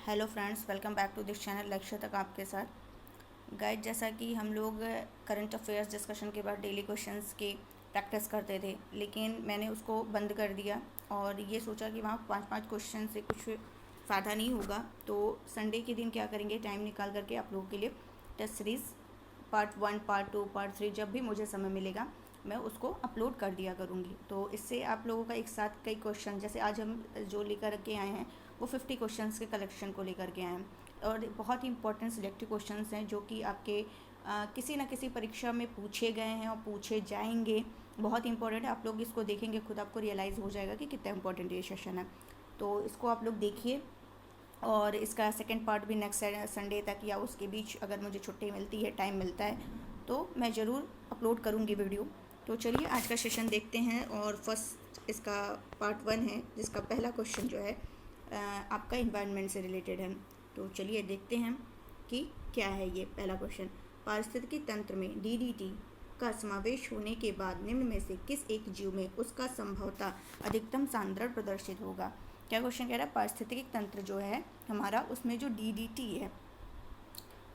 Hello friends, welcome back to this channel. लक्ष्य तक आपके साथ। गाइड, जैसा कि हम लोग करंट अफेयर्स डिस्कशन के बाद डेली क्वेश्चंस की प्रैक्टिस करते थे, लेकिन मैंने उसको बंद कर दिया और ये सोचा कि वहाँ 5-5 क्वेश्चन से कुछ फ़ायदा नहीं होगा। तो संडे के दिन क्या करेंगे, टाइम निकाल करके आप लोगों के लिए test series part 1, part 2, part 3 जब भी मुझे समय मिलेगा मैं उसको अपलोड कर दिया करूँगी। तो इससे आप लोगों का एक साथ कई क्वेश्चन, जैसे आज हम जो लेकर के आए हैं वो 50 क्वेश्चंस के कलेक्शन को लेकर के आए हैं और बहुत ही इंपॉर्टेंट सिलेक्टिव क्वेश्चंस हैं जो कि आपके किसी न किसी परीक्षा में पूछे गए हैं और पूछे जाएंगे। बहुत इंपॉर्टेंट है, आप लोग इसको देखेंगे खुद आपको रियलाइज़ हो जाएगा कि कितना इंपॉर्टेंट ये सेशन है। तो इसको आप लोग देखिए और इसका सेकंड पार्ट भी नेक्स्ट संडे तक या उसके बीच अगर मुझे छुट्टी मिलती है, टाइम मिलता है, तो मैं ज़रूर अपलोड करूँगी वीडियो। तो चलिए आज का सेशन देखते हैं और फर्स्ट इसका पार्ट 1 है जिसका पहला क्वेश्चन जो है आपका इन्वायरमेंट से रिलेटेड है। तो चलिए देखते हैं कि क्या है ये पहला क्वेश्चन। पारिस्थितिकी तंत्र में डीडीटी का समावेश होने के बाद निम्न में से किस एक जीव में उसका संभवतः अधिकतम सांद्रण प्रदर्शित होगा। क्या क्वेश्चन कह रहा है, पारिस्थितिकी तंत्र जो है हमारा, उसमें जो डीडीटी है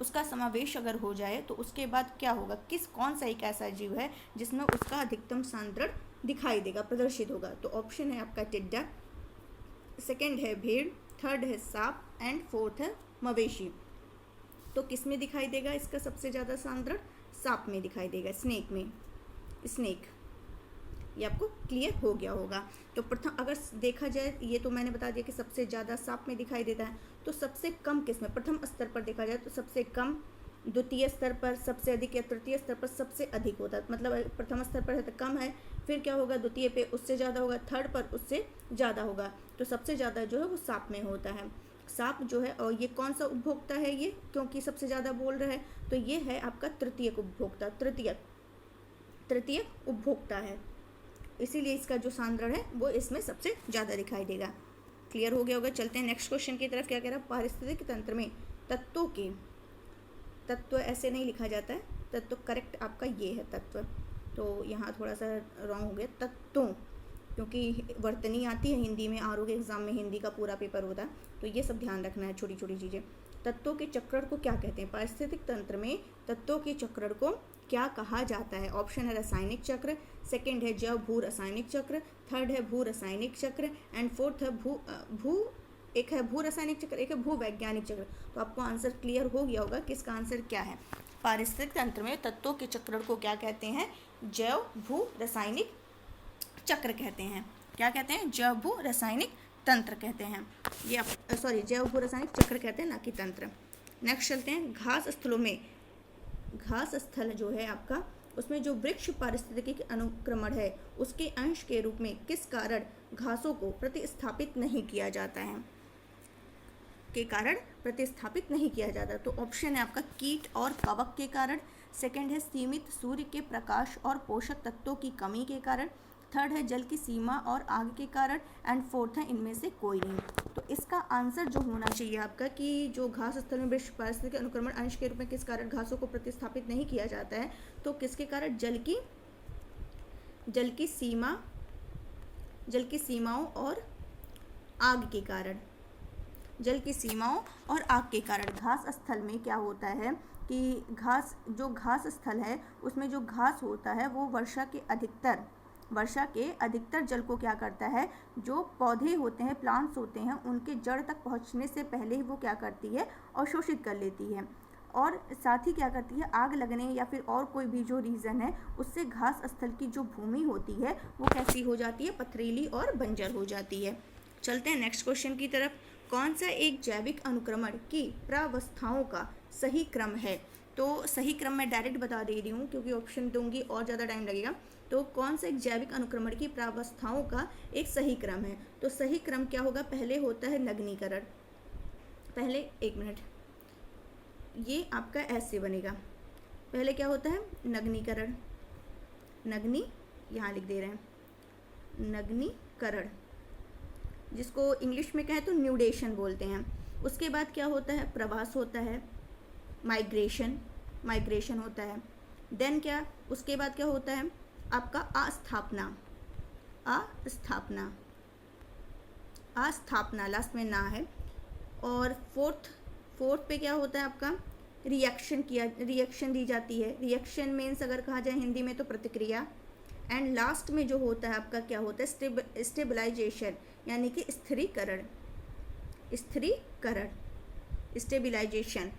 उसका समावेश अगर हो जाए तो उसके बाद क्या होगा, कौन सा एक ऐसा जीव है जिसमें उसका अधिकतम सांद्रण दिखाई देगा, प्रदर्शित होगा। तो ऑप्शन है आपका टिड्डा, सेकंड है भेड़, थर्ड है सांप एंड फोर्थ है मवेशी। तो किस में दिखाई देगा इसका सबसे ज़्यादा सांद्रण? सांप में दिखाई देगा, स्नेक में। स्नेक, ये आपको क्लियर हो गया होगा। तो प्रथम अगर देखा जाए, ये तो मैंने बता दिया कि सबसे ज़्यादा सांप में दिखाई देता है, तो सबसे कम किस में? प्रथम स्तर पर देखा जाए तो सबसे कम, द्वितीय स्तर पर सबसे अधिक या तृतीय स्तर पर सबसे अधिक होता है। मतलब प्रथम स्तर पर है तो कम है, फिर क्या होगा, द्वितीय पे उससे ज़्यादा होगा, थर्ड पर उससे ज़्यादा होगा। तो सबसे ज़्यादा जो है वो सांप में होता है। सांप जो है, और ये कौन सा उपभोक्ता है ये, क्योंकि सबसे ज़्यादा बोल रहा है, तो ये है आपका तृतीयक उपभोक्ता। तृतीयक उपभोक्ता है, इसीलिए इसका जो सांद्रण है वो इसमें सबसे ज़्यादा दिखाई देगा। क्लियर हो गया होगा। चलते हैं नेक्स्ट क्वेश्चन की तरफ। क्या कह रहा है, पारिस्थितिक तंत्र में तत्वों के, तत्व ऐसे नहीं लिखा जाता है, तत्व करेक्ट आपका ये है तत्व, तो यहाँ थोड़ा सा रॉन्ग हो गया, तत्वों, क्योंकि वर्तनी आती है हिंदी में, आर के एग्ज़ाम में हिंदी का पूरा पेपर होता है, तो ये सब ध्यान रखना है, छोटी छोटी चीज़ें। तत्वों के चक्रण को क्या कहते हैं? पारिस्थितिक तंत्र में तत्वों के चक्रण को क्या कहा जाता है? ऑप्शन है रासायनिक चक्र, सेकंड है जैव भू रासायनिक चक्र, थर्ड है भू रासायनिक चक्र एंड फोर्थ है एक है भू रासायनिक चक्र, एक है भू वैज्ञानिक चक्र। तो आपको आंसर क्लियर हो गया होगा कि इसका आंसर क्या है। पारिस्थितिक तंत्र में तत्वों के चक्रण को क्या कहते हैं? जैव भू रासायनिक चक्र कहते हैं। क्या कहते हैं? जैव भू रासायनिक तंत्र कहते हैं। ये आप जैव भू रासायनिक चक्र कहते हैं, ना कि तंत्र। नेक्स्ट चलते हैं, घास स्थलों में, घास स्थल जो है आपका, उसमें जो वृक्ष पारिस्थितिकी अनुक्रमण है उसके अंश के रूप में किस कारण घासों को प्रतिस्थापित नहीं किया जाता है? के कारण प्रतिस्थापित नहीं किया जाता। तो ऑप्शन है आपका कीट और कवक के कारण, सेकंड है सीमित सूर्य के प्रकाश और पोषक तत्वों की कमी के कारण, थर्ड है जल की सीमा और आग के कारण एंड फोर्थ है इनमें से कोई नहीं। तो इसका आंसर जो होना चाहिए आपका कि जो घास स्थल में वृक्ष पारिस्थितिक अनुक्रमण अंश के रूप में किस कारण घासों को प्रतिस्थापित नहीं किया जाता है, तो किसके कारण? जल की सीमाओं और आग के कारण। जल की सीमाओं और आग के कारण घास स्थल में क्या होता है कि घास स्थल है उसमें जो घास होता है वो वर्षा के अधिकतर जल को क्या करता है, जो पौधे होते हैं, प्लांट्स होते हैं, उनके जड़ तक पहुंचने से पहले ही वो क्या करती है, अवशोषित कर लेती है। और साथ ही क्या करती है, आग लगने या फिर और कोई भी जो रीज़न है उससे घास स्थल की जो भूमि होती है वो कैसी हो जाती है, पथरीली और बंजर हो जाती है। चलते हैं नेक्स्ट क्वेश्चन की तरफ। कौन सा एक जैविक अनुक्रमण की प्रावस्थाओं का सही क्रम है? तो सही क्रम मैं डायरेक्ट बता दे रही हूँ क्योंकि ऑप्शन दूंगी और ज़्यादा टाइम लगेगा। तो कौन सा एक जैविक अनुक्रमण की प्रावस्थाओं का एक सही क्रम है? तो सही क्रम क्या होगा? पहले होता है नग्नीकरण, पहले एक मिनट, ये आपका ऐसे बनेगा, पहले क्या होता है? नग्नीकरण, यहाँ लिख दे रहे हैं, नग्नीकरण, जिसको इंग्लिश में कहें तो न्यूडेशन बोलते हैं। उसके बाद क्या होता है? प्रवास होता है, माइग्रेशन होता है। देन क्या, उसके बाद क्या होता है आपका? आस्थापना, लास्ट में ना है। और फोर्थ पे क्या होता है आपका, रिएक्शन दी जाती है। रिएक्शन मीन्स अगर कहा जाए हिंदी में तो प्रतिक्रिया। एंड लास्ट में जो होता है आपका क्या होता है, स्टेबलाइजेशन, यानी कि स्थिरीकरण, स्टेबलाइजेशन।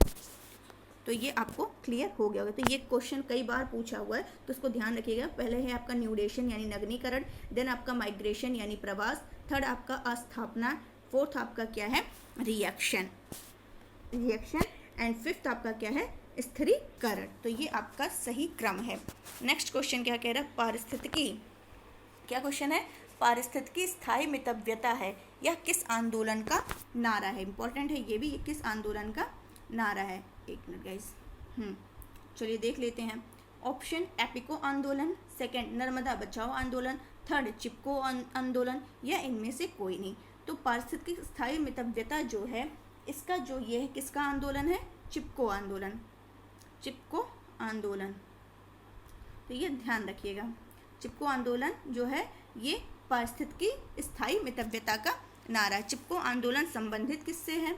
तो ये आपको क्लियर हो गया होगा। तो ये क्वेश्चन कई बार पूछा हुआ है, तो उसको ध्यान रखिएगा। पहले है आपका न्यूडेशन यानी नगनीकरण, देन आपका माइग्रेशन यानी प्रवास, थर्ड आपका अस्थापना, फोर्थ आपका क्या है, रिएक्शन, एंड फिफ्थ आपका क्या है, स्थिरीकरण। तो ये आपका सही क्रम है। नेक्स्ट क्वेश्चन क्या कह रहा है, पारिस्थितिकी। क्या क्वेश्चन है, पारिस्थितिकी स्थायी मितव्यता है, यह किस आंदोलन का नारा है। इंपॉर्टेंट है ये भी, किस आंदोलन का नारा है। एक मिनट गाइस, चलिए देख लेते हैं। ऑप्शन एपिको आंदोलन, सेकंड नर्मदा बचाओ आंदोलन, थर्ड चिपको आंदोलन, या इनमें से कोई नहीं। तो पारिस्थितिकी स्थायी मितव्यता जो है, इसका जो ये है किसका आंदोलन है, चिपको आंदोलन, चिपको आंदोलन। तो ये ध्यान रखिएगा, चिपको आंदोलन जो है ये पारिस्थितिकी स्थायी मितव्यता का नारा है। चिपको आंदोलन संबंधित किससे है,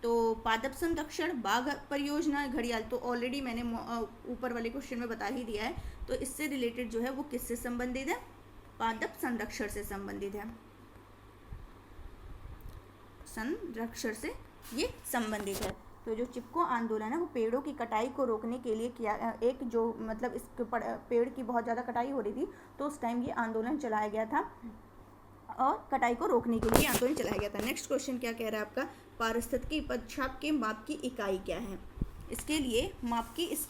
तो पादप संरक्षण, बाघ परियोजना, घड़ियाल, तो ऑलरेडी मैंने ऊपर वाले क्वेश्चन में बता ही दिया है। तो इससे रिलेटेड जो है वो किससे संबंधित है, पादप संरक्षण से संबंधित है, संरक्षण से ये संबंधित है। तो जो चिपको आंदोलन है वो पेड़ों की कटाई को रोकने के लिए किया, एक जो मतलब इस पेड़ की बहुत ज़्यादा कटाई हो रही थी, तो उस टाइम ये आंदोलन चलाया गया था और कटाई को रोकने के लिए आंदोलन चलाया गया था। नेक्स्ट क्वेश्चन क्या कह रहा है आपका, पारिस्थितिकी पदछाप के माप की इकाई क्या है। इसके लिए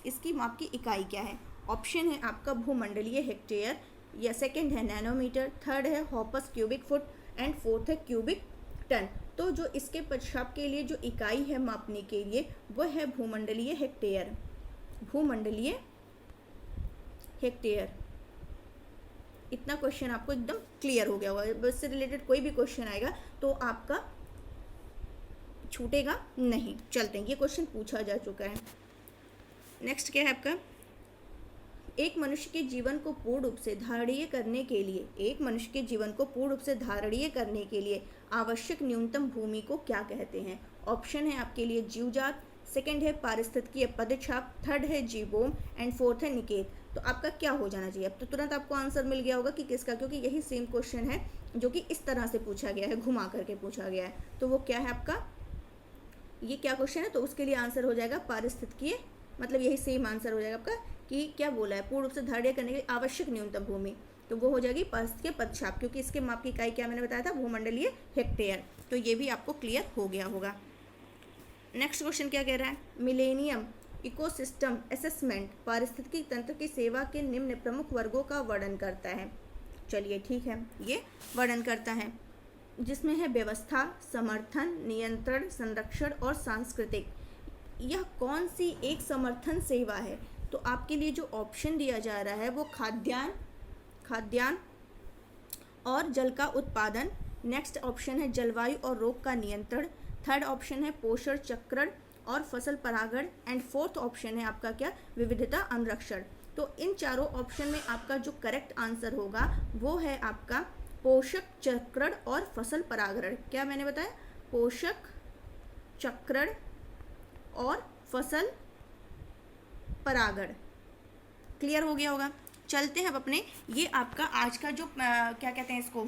इसकी माप की इकाई क्या है। ऑप्शन है आपका भूमंडलीय हेक्टेयर, या सेकंड है नैनोमीटर, थर्ड है हॉपस क्यूबिक फुट, एंड फोर्थ है क्यूबिक टन। तो जो इसके पदछाप के लिए जो इकाई है मापने के लिए वह है भूमंडलीय हेक्टेयर, भूमंडलीय हेक्टेयर। इतना क्वेश्चन आपको एकदम क्लियर हो गया होगा। इससे रिलेटेड कोई भी क्वेश्चन आएगा तो आपका छूटेगा नहीं। चलते हैं, ये क्वेश्चन पूछा जा चुका है। नेक्स्ट क्या है आपका, एक मनुष्य के जीवन को पूर्ण रूप से धारणीय करने के लिए, एक मनुष्य के जीवन को पूर्ण रूप से धारणीय करने के लिए आवश्यक न्यूनतम भूमि को क्या कहते हैं। ऑप्शन है आपके लिए जीवजात, सेकंड है पारिस्थितिकीय पदछाप, थर्ड है जीवोम, एंड फोर्थ है निकेत। तो आपका क्या हो जाना चाहिए, अब तो तुरंत आपको आंसर मिल गया होगा कि किसका, क्योंकि यही सेम क्वेश्चन है जो कि इस तरह से पूछा गया है, घुमा करके पूछा गया है। तो वो क्या है आपका, ये क्या क्वेश्चन है, तो उसके लिए आंसर हो जाएगा पारिस्थितिकीय, मतलब यही सेम आंसर हो जाएगा आपका कि क्या बोला है, पूर्ण रूप से धारणीय करने के लिए आवश्यक न्यूनतम भूमि, तो वो हो जाएगी पारिस्थितिकीय पदछाप, क्योंकि इसके माप की इकाई क्या मैंने बताया था, भूमंडलीय हेक्टेयर। तो ये भी आपको क्लियर हो गया होगा। नेक्स्ट क्वेश्चन क्या कह रहा है, मिलेनियम इकोसिस्टम असेसमेंट पारिस्थितिकी तंत्र की सेवा के निम्न प्रमुख वर्गों का वर्णन करता है। चलिए ठीक है, ये वर्णन करता है, जिसमें है व्यवस्था, समर्थन, नियंत्रण, संरक्षण और सांस्कृतिक। यह कौन सी एक समर्थन सेवा है, तो आपके लिए जो ऑप्शन दिया जा रहा है वो खाद्यान्न और जल का उत्पादन, नेक्स्ट ऑप्शन है जलवायु और रोग का नियंत्रण, थर्ड ऑप्शन है पोषण चक्रण और फसल परागण, एंड फोर्थ ऑप्शन है आपका क्या, विविधता अनुरक्षण। तो इन चारों ऑप्शन में आपका जो करेक्ट आंसर होगा वो है आपका पोषक चक्रण और फसल परागण। क्या मैंने बताया, पोषक चक्रण और फसल परागण। क्लियर हो गया होगा। चलते हैं अब अपने, ये आपका आज का जो क्या कहते हैं इसको,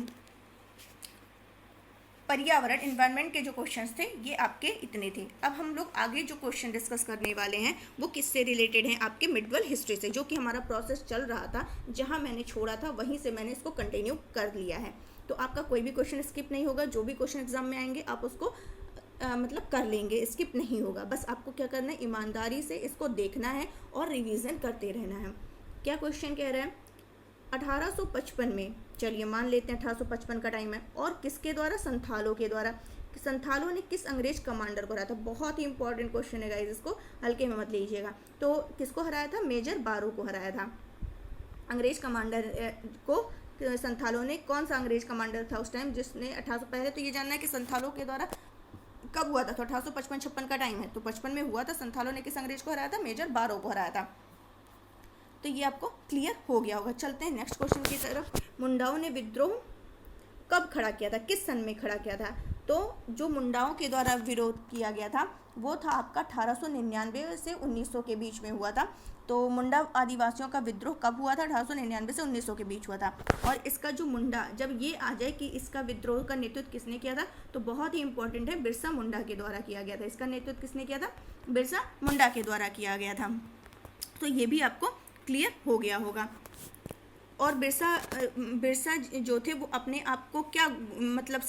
पर्यावरण एनवायरनमेंट के जो क्वेश्चंस थे ये आपके इतने थे। अब हम लोग आगे जो क्वेश्चन डिस्कस करने वाले हैं वो किससे रिलेटेड हैं, आपके मिडवल हिस्ट्री से, जो कि हमारा प्रोसेस चल रहा था, जहां मैंने छोड़ा था वहीं से मैंने इसको कंटिन्यू कर लिया है। तो आपका कोई भी क्वेश्चन स्किप नहीं होगा, जो भी क्वेश्चन एग्जाम में आएंगे आप उसको मतलब कर लेंगे, स्किप नहीं होगा। बस आपको क्या करना है, ईमानदारी से इसको देखना है और रिवीजन करते रहना है। क्या क्वेश्चन कह रहा है, 1855 में, चलिए मान लेते हैं 1855 का टाइम है, और किसके द्वारा, संथालों के द्वारा। संथालों ने किस अंग्रेज कमांडर को हराया था, बहुत ही इंपॉर्टेंट क्वेश्चन है गाइस, इसको हल्के में मत लीजिएगा। तो किसको हराया था, मेजर बारो को हराया था। अंग्रेज कमांडर को संथालों ने, कौन सा अंग्रेज कमांडर था उस टाइम जिसने 1800, पहले तो ये जानना है कि संथालों के द्वारा कब हुआ था, तो 1855 का टाइम है, तो 55 में हुआ था। संथालों ने किस अंग्रेज को हराया था, मेजर बारो को हराया था। तो ये आपको क्लियर हो गया होगा। चलते हैं नेक्स्ट क्वेश्चन की तरफ। मुंडाओं ने विद्रोह कब खड़ा किया था, किस सन में खड़ा किया था। तो जो मुंडाओं के द्वारा विरोध किया गया था वो था आपका 1899 से 1900 के बीच में हुआ था। तो मुंडा आदिवासियों का विद्रोह कब हुआ था? 1899 से 1900 के बीच हुआ था। और इसका जो मुंडा, जब ये आ जाए कि इसका विद्रोह का नेतृत्व किसने किया था, तो बहुत ही इंपॉर्टेंट है, बिरसा मुंडा के द्वारा किया गया था। इसका नेतृत्व किसने किया था? बिरसा मुंडा के द्वारा किया गया था। तो ये भी आपको क्लियर हो गया होगा। और बिरसा जो थे वो अपने आप को क्या मतलब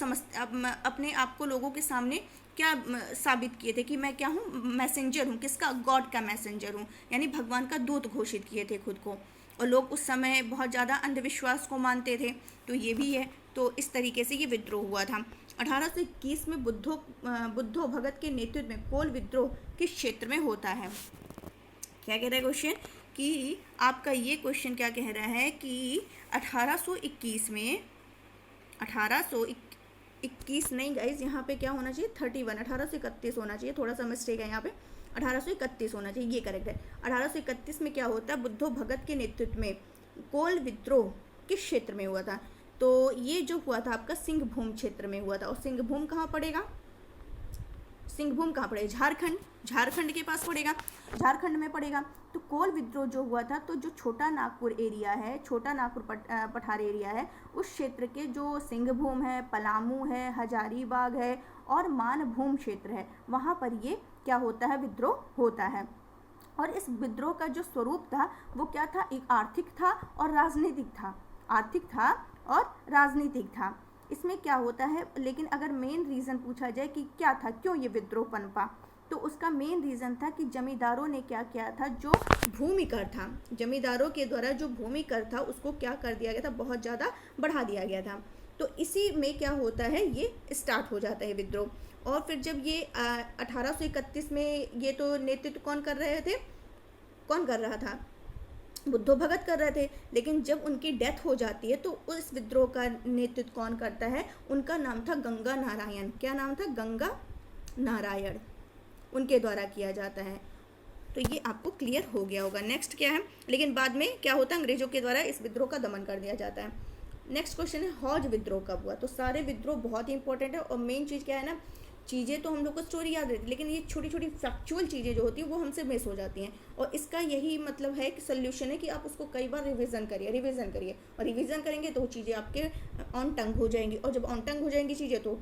अपने आप को लोगों के सामने क्या साबित किए थे कि मैं क्या हूँ? मैसेंजर हूँ। किसका? गॉड का मैसेंजर हूँ, यानी भगवान का दूत घोषित किए थे खुद को। और लोग उस समय बहुत ज़्यादा अंधविश्वास को मानते थे, तो ये भी है। तो इस तरीके से ये विद्रोह हुआ था। 1821 में बुद्धो भगत के नेतृत्व में कोल विद्रोह किस क्षेत्र में होता है? क्या कह रहा है क्वेश्चन कि आपका ये क्वेश्चन क्या कह रहा है कि 1821 में 1821 नहीं गाइज, यहाँ पे क्या होना चाहिए? 1831 होना चाहिए, थोड़ा सा मिस्टेक है यहाँ पे, 1831 होना चाहिए, ये करेक्ट है। 1831 में क्या होता है? बुद्धो भगत के नेतृत्व में कोल विद्रोह किस क्षेत्र में हुआ था? तो ये जो हुआ था आपका सिंहभूम क्षेत्र में हुआ था। और सिंहभूम कहाँ पड़ेगा? सिंहभूम कहाँ पड़ेगा? झारखंड के पास पड़ेगा, झारखंड में पड़ेगा। तो कोल विद्रोह जो हुआ था, तो जो छोटा नागपुर एरिया है, छोटा नागपुर पठार एरिया है, उस क्षेत्र के जो सिंहभूम है, पलामू है, हजारीबाग है और मानभूम क्षेत्र है, वहाँ पर ये क्या होता है? विद्रोह होता है। और इस विद्रोह का जो स्वरूप था वो क्या था? एक आर्थिक था और राजनीतिक था। आर्थिक था और राजनीतिक था। इसमें क्या होता है, लेकिन अगर मेन रीज़न पूछा जाए कि क्या था, क्यों ये विद्रोह पनपा, तो उसका मेन रीज़न था कि जमींदारों ने क्या किया था? जो भूमि कर था, जमींदारों के द्वारा जो भूमि कर था उसको क्या कर दिया गया था? बहुत ज़्यादा बढ़ा दिया गया था। तो इसी में क्या होता है? ये स्टार्ट हो जाता है विद्रोह। और फिर जब ये 1831 में ये तो नेतृत्व कौन कर रहे थे? कौन कर रहा था? बुद्धो भगत कर रहे थे। लेकिन जब उनकी डेथ हो जाती है तो उस विद्रोह का नेतृत्व कौन करता है? उनका नाम था गंगा नारायण। क्या नाम था? गंगा नारायण, उनके द्वारा किया जाता है। तो ये आपको क्लियर हो गया होगा। नेक्स्ट क्या है? लेकिन बाद में क्या होता है? अंग्रेजों के द्वारा इस विद्रोह का दमन कर दिया जाता है। नेक्स्ट क्वेश्चन है हौज विद्रोह कब हुआ? तो सारे विद्रोह बहुत ही इंपॉर्टेंट है। और मेन चीज़ क्या है ना, चीज़ें तो हम लोग को स्टोरी याद रहती है, लेकिन ये छोटी छोटी फैक्चुअल चीज़ें जो होती है वो हमसे मिस हो जाती हैं। और इसका यही मतलब है कि सोल्यूशन है कि आप उसको कई बार रिवीजन करिए और रिवीजन करेंगे तो चीज़ें आपके ऑन टंग हो जाएंगी। और जब ऑन टंग हो जाएंगी चीज़ें तो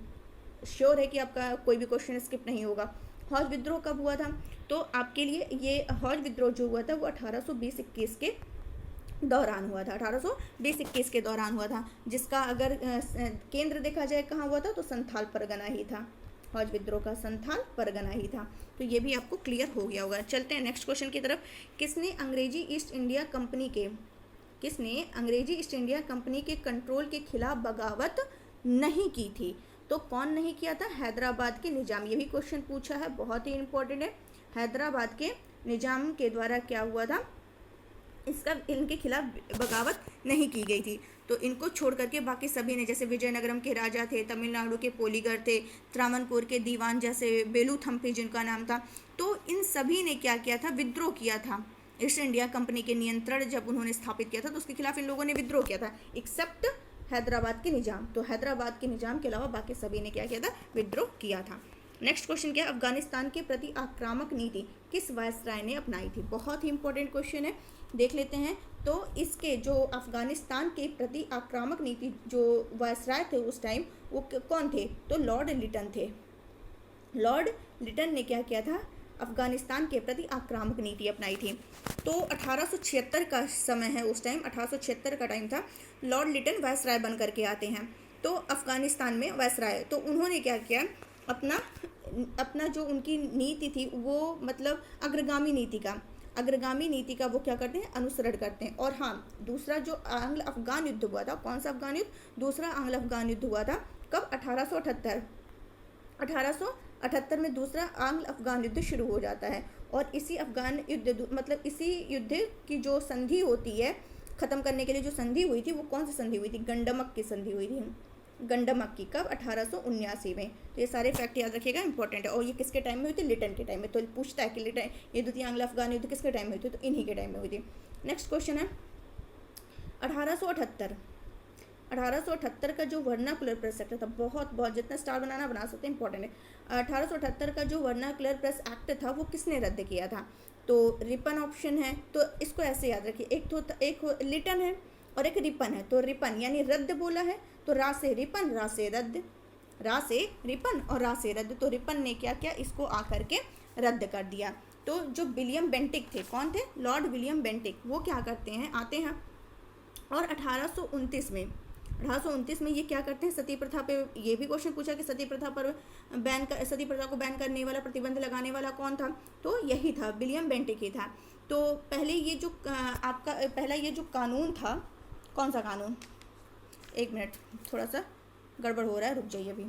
श्योर है कि आपका कोई भी क्वेश्चन स्किप नहीं होगा। हौज विद्रोह कब हुआ था? तो आपके लिए ये हौज विद्रोह जो हुआ था वो 1820-21 के दौरान हुआ था। 1820-21 के दौरान हुआ था, जिसका अगर केंद्र देखा जाए कहाँ हुआ था, तो संथाल परगना ही था। हौज विद्रोह का संथाल परगना ही था। तो ये भी आपको क्लियर हो गया होगा। चलते हैं नेक्स्ट क्वेश्चन की तरफ। किसने अंग्रेजी ईस्ट इंडिया कंपनी के कंट्रोल के खिलाफ बगावत नहीं की थी? तो कौन नहीं किया था? हैदराबाद के निजाम। ये भी क्वेश्चन पूछा है, बहुत ही इंपॉर्टेंट है। हैदराबाद के निजाम के द्वारा क्या हुआ था? इनके खिलाफ बगावत नहीं की गई थी। तो इनको छोड़ करके बाकी सभी ने, जैसे विजयनगरम के राजा थे, तमिलनाडु के पोलीगर थे, त्रावणकोर के दीवान जैसे बेलूथम्पी जिनका नाम था, तो इन सभी ने क्या किया था? विद्रोह किया था। ईस्ट इंडिया कंपनी के नियंत्रण जब उन्होंने स्थापित किया था तो उसके खिलाफ इन लोगों ने विद्रोह किया था, एक्सेप्ट हैदराबाद के निजाम। तो हैदराबाद के निजाम के अलावा बाकी सभी ने क्या किया था? विद्रोह किया था। नेक्स्ट क्वेश्चन क्या है? अफगानिस्तान के प्रति आक्रामक नीति किस वायसराय ने अपनाई थी? बहुत ही इंपॉर्टेंट क्वेश्चन है, देख लेते हैं। तो इसके जो अफगानिस्तान के प्रति आक्रामक नीति जो वायसराय थे उस टाइम, वो कौन थे? तो लॉर्ड लिटन थे। लॉर्ड लिटन ने क्या किया था? अफगानिस्तान के प्रति आक्रामक नीति अपनाई थी। तो 1876 का समय है, उस टाइम 1876 का टाइम था। लॉर्ड लिटन वायसराय बन करके आते हैं तो अफगानिस्तान में वायसराय। तो उन्होंने क्या किया? अपना जो उनकी नीति थी वो मतलब अग्रगामी नीति का वो क्या करते हैं? अनुसरण करते हैं। और हाँ, दूसरा जो आंग्ल अफगान युद्ध हुआ था, कौन सा अफगान युद्ध? दूसरा आंग्ल अफगान युद्ध हुआ था। कब? 1878 में दूसरा आंग्ल अफगान युद्ध शुरू हो जाता है। और इसी अफगान युद्ध मतलब इसी युद्ध की जो संधि होती है, ख़त्म करने के लिए जो संधि हुई थी, वो कौन सी संधि हुई थी? गंडमक की संधि हुई थी। गंडमक की कब? 1879 में। तो ये सारे फैक्ट याद रखिएगा, इंपॉर्टेंट है। और ये किसके टाइम में हुई थी? लिटन के टाइम में। तो पूछता है कि लिटन ये द्वितीय आंग्ल अफगान युद्ध किसके टाइम में हुई थी? तो इन्हीं के टाइम में हुई थी। नेक्स्ट क्वेश्चन है 1878 1878 का जो वर्नाकुलर प्रेस एक्ट था, बहुत बहुत जितना स्टार बनाना बना सकते हैं, इंपॉर्टेंट है। 1878 का जो वर्नाकुलर प्रेस एक्ट था वो किसने रद्द किया था? तो रिपन ऑप्शन है, तो इसको ऐसे याद रखिए, एक लिटन है और एक रिपन है। तो रिपन यानी रद्द बोला है, तो रा से रिपन, रा से रद्द, रा से रिपन और रा से रद्द। तो रिपन ने क्या किया, इसको आकर के रद्द कर दिया। तो जो विलियम बेंटिक थे, कौन थे? लॉर्ड विलियम बेंटिक, वो क्या करते हैं, आते हैं और 1829 में ये क्या करते हैं, सती प्रथा पे, ये भी क्वेश्चन पूछा कि सती प्रथा पर सती प्रथा को बैन करने वाला, प्रतिबंध लगाने वाला कौन था? तो यही था, विलियम बेंटिक ही था। तो पहले ये जो आपका पहला ये जो कानून था, कौन सा कानून, एक मिनट थोड़ा सा गड़बड़ हो रहा है, रुक जाइए अभी,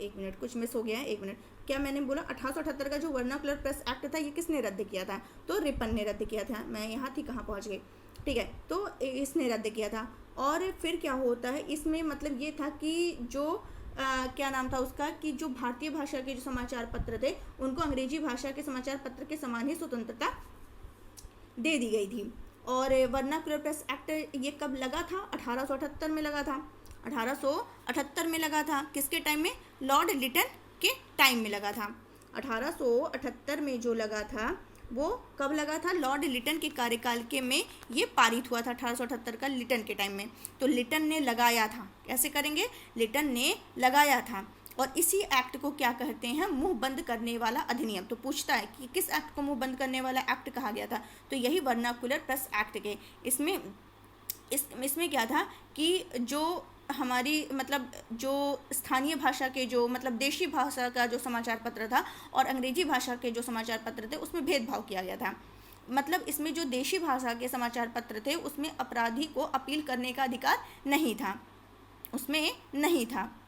एक मिनट कुछ मिस हो गया है, एक मिनट। क्या मैंने बोला 1878 का जो वर्नाकुलर प्रेस एक्ट था ये किसने रद्द किया था? तो रिपन ने रद्द किया था। मैं यहाँ थी, कहाँ पहुँच गई, ठीक है, तो इसने रद्द किया था। और फिर क्या होता है इसमें, मतलब ये था कि जो क्या नाम था उसका, कि जो भारतीय भाषा के जो समाचार पत्र थे उनको अंग्रेजी भाषा के समाचार पत्र के समान ही स्वतंत्रता दे दी गई थी। और वर्नाकुलर प्रेस एक्ट ये कब लगा था? 1878 में लगा था, 1878 में लगा था। किसके टाइम में? लॉर्ड लिटन के टाइम में लगा था। 1878 में जो लगा था वो कब लगा था? लॉर्ड लिटन के कार्यकाल के में ये पारित हुआ था, 1878 का, लिटन के टाइम में। तो लिटन ने लगाया था, कैसे करेंगे, लिटन ने लगाया था। और इसी एक्ट को क्या कहते हैं? मुंह बंद करने वाला अधिनियम। तो पूछता है कि किस एक्ट को मुंह बंद करने वाला एक्ट कहा गया था? तो यही वर्नाकुलर प्रेस एक्ट के। इसमें क्या था कि जो हमारी मतलब जो स्थानीय भाषा के जो मतलब देशी भाषा का जो समाचार पत्र था और अंग्रेजी भाषा के जो समाचार पत्र थे उसमें भेदभाव किया गया था। मतलब इसमें जो देशी भाषा के समाचार पत्र थे उसमें अपराधी को अपील करने का अधिकार नहीं था, उसमें नहीं था।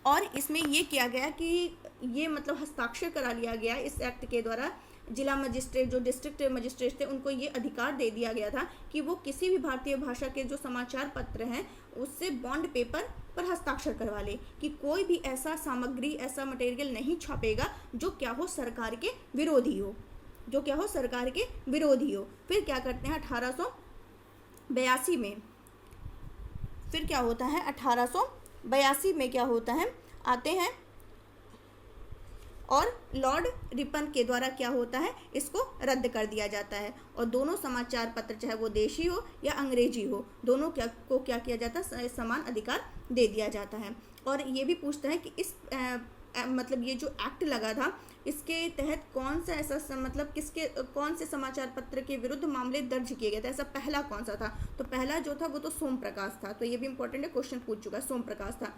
और इसमें ये किया गया कि ये मतलब हस्ताक्षर करा लिया गया इस एक्ट के द्वारा, जिला मजिस्ट्रेट, जो डिस्ट्रिक्ट मजिस्ट्रेट थे, उनको ये अधिकार दे दिया गया था कि वो किसी भी भारतीय भाषा के जो समाचार पत्र हैं उससे बॉन्ड पेपर पर हस्ताक्षर करवा ले, कि कोई भी ऐसा सामग्री, ऐसा मटेरियल नहीं छापेगा जो क्या हो, सरकार के विरोधी हो, जो क्या हो, सरकार के विरोधी हो। फिर क्या करते हैं 1882 में, फिर क्या होता है 1882 में क्या होता है, आते हैं और लॉर्ड रिपन के द्वारा क्या होता है, इसको रद्द कर दिया जाता है। और दोनों समाचार पत्र, चाहे वो देशी हो या अंग्रेजी हो, दोनों को क्या किया जाता है, समान अधिकार दे दिया जाता है। और ये भी पूछता है कि इस मतलब ये जो एक्ट लगा था इसके तहत कौन सा ऐसा मतलब कौन से समाचार पत्र के विरुद्ध मामले दर्ज किए गए थे, ऐसा पहला कौन सा था? तो पहला जो था वो तो सोम प्रकाश था। तो ये भी इंपॉर्टेंट है, क्वेश्चन पूछ चुका है, सोम प्रकाश था।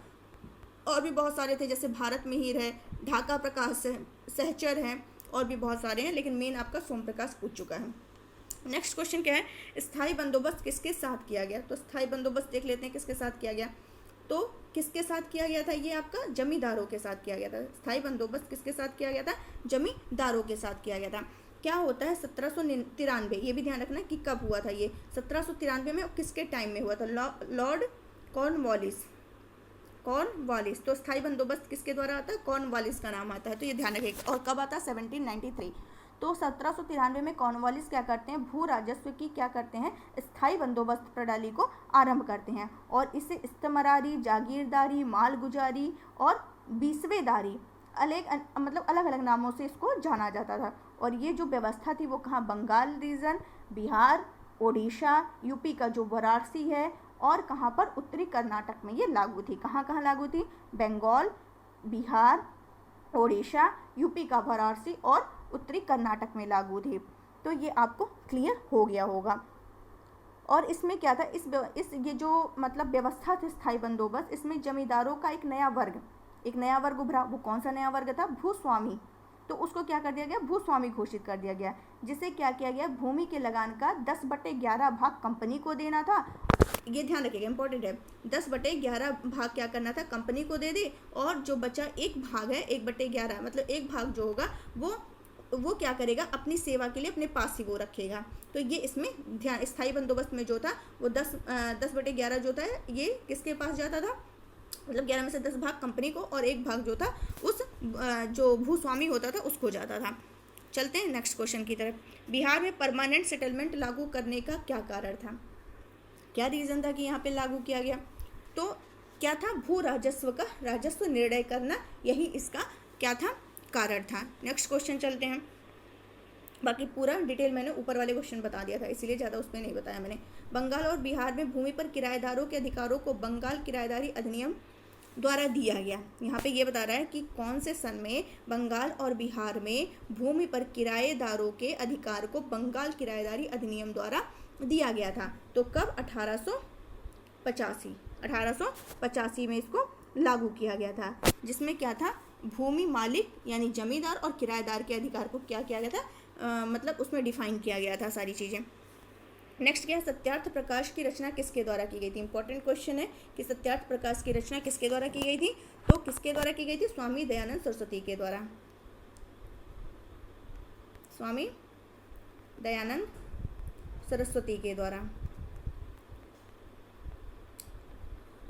और भी बहुत सारे थे, जैसे भारत मिहिर है, ढाका प्रकाश सहचर हैं, और भी बहुत सारे हैं, लेकिन मेन आपका सोम प्रकाश पूछ चुका है। नेक्स्ट क्वेश्चन क्या है, स्थायी बंदोबस्त किसके साथ किया गया? तो स्थायी बंदोबस्त देख लेते हैं किसके साथ किया गया। तो किसके साथ किया गया था, ये आपका जमींदारों के साथ किया गया था। स्थायी बंदोबस्त किसके साथ किया गया था? जमींदारों के साथ किया गया था। क्या होता है 1793, ये भी ध्यान रखना कि कब हुआ था ये, 1793 में, किसके टाइम में हुआ था? Lord Cornwallis. तो स्थायी बंदोबस्त किसके द्वारा आता है? कॉर्नवालिस का नाम आता है, तो ये ध्यान रखिएगा। और कब आता है? 1793। तो 1793 में कॉर्नवालिस क्या करते हैं, भू राजस्व की क्या करते हैं, स्थायी बंदोबस्त प्रणाली को आरंभ करते हैं। और इसे इस्तमरारी, जागीरदारी, मालगुजारी और बीसवेदारी अलग अलग नामों से इसको जाना जाता था। और ये जो व्यवस्था थी वो कहाँ, बंगाल रीजन, बिहार, ओडिशा, यूपी का जो वाराणसी है, और कहाँ पर, उत्तरी कर्नाटक में ये लागू थी। कहाँ कहाँ लागू थी? बंगाल, बिहार, ओडिशा, यूपी का वाराणसी और उत्तरी कर्नाटक में लागू थी। तो ये आपको क्लियर हो गया होगा। और इसमें क्या था, ये जो मतलब व्यवस्था थी स्थायी बंदोबस्त, इसमें जमींदारों का एक नया वर्ग उभरा। वो कौन सा नया वर्ग था? भूस्वामी। तो उसको क्या कर दिया गया, भूस्वामी घोषित कर दिया गया, जिसे क्या किया गया, भूमि के लगान का 10/11 भाग कंपनी को देना था। ये ध्यान रखिएगा, इंपॉर्टेंट है, 10/11 भाग क्या करना था, कंपनी को दे दे। और जो बचा एक भाग है, 1/11 मतलब एक भाग जो होगा वो क्या करेगा, अपनी सेवा के लिए अपने पास ही वो रखेगा। तो ये इसमें ध्यान, स्थायी बंदोबस्त में जो था वो 10/11 जो था ये किसके पास जाता था, मतलब 11 में से 10 भाग कंपनी को और एक भाग जो था उस जो भूस्वामी होता था उसको जाता था। चलते हैं नेक्स्ट क्वेश्चन की तरफ। बिहार में परमानेंट सेटलमेंट लागू करने का क्या कारण था? क्या रीज़न था कि यहाँ पे लागू किया गया? तो क्या था? भू राजस्व का राजस्व निर्णय करना, यही इसका क्या था? कारण था। नेक्स्ट क्वेश्चन चलते हैं। बाकी पूरा डिटेल मैंने ऊपर वाले क्वेश्चन बता दिया था, इसीलिए ज़्यादा उसमें नहीं बताया मैंने। बंगाल और बिहार में भूमि पर किराएदारों के अधिकारों को बंगाल किराएदारी अधिनियम द्वारा दिया गया। यहाँ पे ये बता रहा है कि कौन से सन में बंगाल और बिहार में भूमि पर किराएदारों के अधिकार को बंगाल किराएदारी अधिनियम द्वारा दिया गया था। तो कब? 1885 में इसको लागू किया गया था, जिसमें क्या था? भूमि मालिक यानी जमींदार और किराएदार के अधिकार को क्या किया गया था? मतलब उसमें डिफाइन किया गया था सारी चीज़ें। नेक्स्ट क्या है? सत्यार्थ प्रकाश की रचना किसके द्वारा की गई थी? इंपॉर्टेंट क्वेश्चन है कि सत्यार्थ प्रकाश की रचना किसके द्वारा की गई थी? तो किसके द्वारा की गई थी? स्वामी दयानंद सरस्वती के द्वारा। स्वामी दयानंद सरस्वती के द्वारा।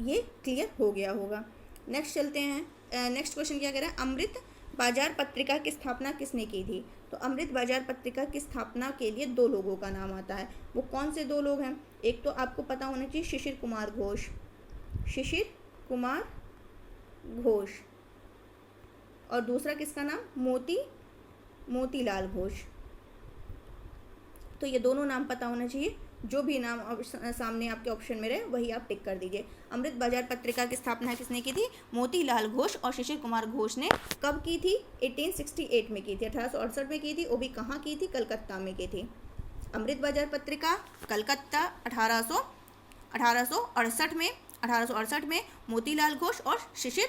ये क्लियर हो गया होगा। नेक्स्ट चलते हैं। नेक्स्ट क्वेश्चन क्या कह रहा है? अमृत बाजार पत्रिका की स्थापना किसने की थी? तो अमृत बाजार पत्रिका की स्थापना के लिए 2 लोगों का नाम आता है। वो कौन से 2 लोग हैं? एक तो आपको पता होना चाहिए शिशिर कुमार घोष, शिशिर कुमार घोष, और दूसरा किसका नाम? मोतीलाल घोष। तो ये दोनों नाम पता होना चाहिए। जो भी नाम सामने आपके ऑप्शन में रहे वही आप टिक कर दीजिए। अमृत बाजार पत्रिका की स्थापना किसने की थी? मोतीलाल घोष और शिशिर कुमार घोष ने कब की थी? 1868 में की थी, 1868 में की थी। वो भी कहाँ की थी? कलकत्ता में की थी। अमृत बाजार पत्रिका कलकत्ता 1868 में मोतीलाल घोष और शिशिर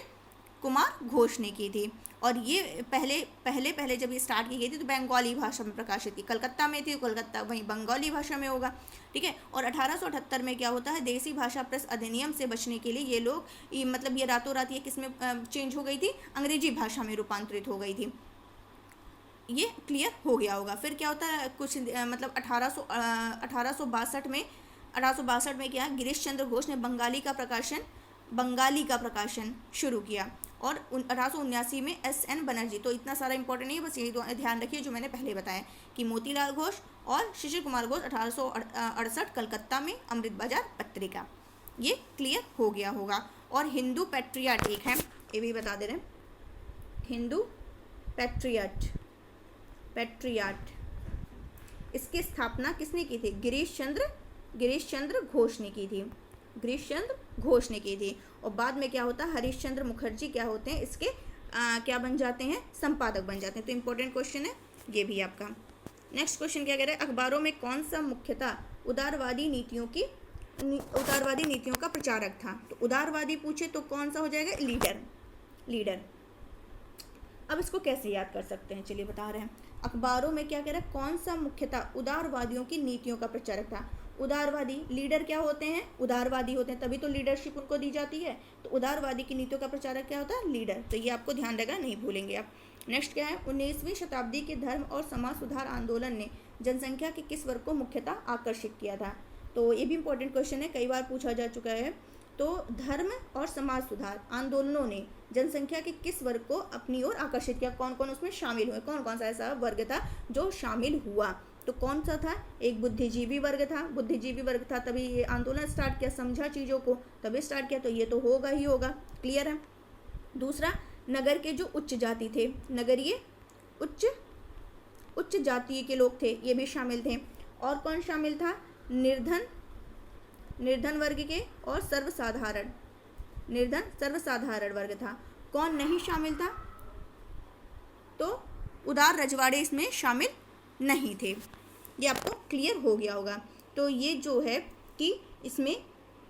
कुमार घोष ने की थी। और ये पहले जब ये स्टार्ट की गई थी तो बंगाली भाषा में प्रकाशित थी। कलकत्ता में थी तो कलकत्ता वहीं बंगाली भाषा में होगा, ठीक है। और 1878 में क्या होता है? देसी भाषा प्रेस अधिनियम से बचने के लिए ये लोग मतलब ये रातों रात ये किस में चेंज हो गई थी? अंग्रेजी भाषा में रूपांतरित हो गई थी। ये क्लियर हो गया होगा। फिर क्या होता है? कुछ मतलब 1862 में क्या? गिरीश चंद्र घोष ने बंगाली का प्रकाशन शुरू किया। और 1879 में SN बनर्जी। तो इतना सारा इंपॉर्टेंट नहीं है, बस यही ध्यान रखिए जो मैंने पहले बताया कि मोतीलाल घोष और शिशिर कुमार घोष 1868 कलकत्ता में अमृत बाजार पत्रिका। ये क्लियर हो गया होगा। और हिंदू पैट्रियट एक है, ये भी बता दे रहे हैं। हिंदू पैट्रियट इसकी स्थापना किसने की थी? गिरीश चंद्र घोष ने की थी। और बाद में क्या होता है? हरीश चंद्र मुखर्जी क्या होते हैं? इसके क्या बन जाते हैं? संपादक बन जाते हैं। तो इम्पोर्टेंट क्वेश्चन है ये भी आपका। नेक्स्ट क्वेश्चन क्या कह रहा है? अखबारों में कौन सा मुख्यतः उदारवादी नीतियों का प्रचारक था? तो उदारवादी पूछे तो कौन सा हो जाएगा? लीडर। अब इसको कैसे याद कर सकते हैं? चलिए बता रहे हैं। अखबारों में क्या कह रहा है? कौन सा मुख्यतः उदारवादियों की नीतियों का प्रचारक था? उदारवादी लीडर क्या होते हैं? उदारवादी होते हैं, तभी तो लीडरशिप उनको दी जाती है। तो उदारवादी की नीतियों का प्रचारक क्या होता है? लीडर। तो ये आपको ध्यान रहेगा, नहीं भूलेंगे आप। नेक्स्ट क्या है? 19वीं शताब्दी के धर्म और समाज सुधार आंदोलन ने जनसंख्या के किस वर्ग को मुख्यतः आकर्षित किया था? तो ये भी इंपॉर्टेंट क्वेश्चन है, कई बार पूछा जा चुका है। तो धर्म और समाज सुधार आंदोलनों ने जनसंख्या के किस वर्ग को अपनी ओर आकर्षित किया? कौन कौन उसमें शामिल हुए? कौन कौन सा ऐसा वर्ग था जो शामिल हुआ? तो कौन सा था? एक बुद्धिजीवी वर्ग था, तभी ये आंदोलन स्टार्ट किया, समझा चीज़ों को तभी स्टार्ट किया। तो ये तो होगा ही होगा, क्लियर है। दूसरा, नगर के जो उच्च जाति थे, नगरीय उच्च जातीय के लोग थे, ये भी शामिल थे। और कौन शामिल था? निर्धन वर्ग के और सर्वसाधारण वर्ग था। कौन नहीं शामिल था? तो उदार रजवाड़े इसमें शामिल नहीं थे। ये आपको क्लियर हो गया होगा। तो ये जो है कि इसमें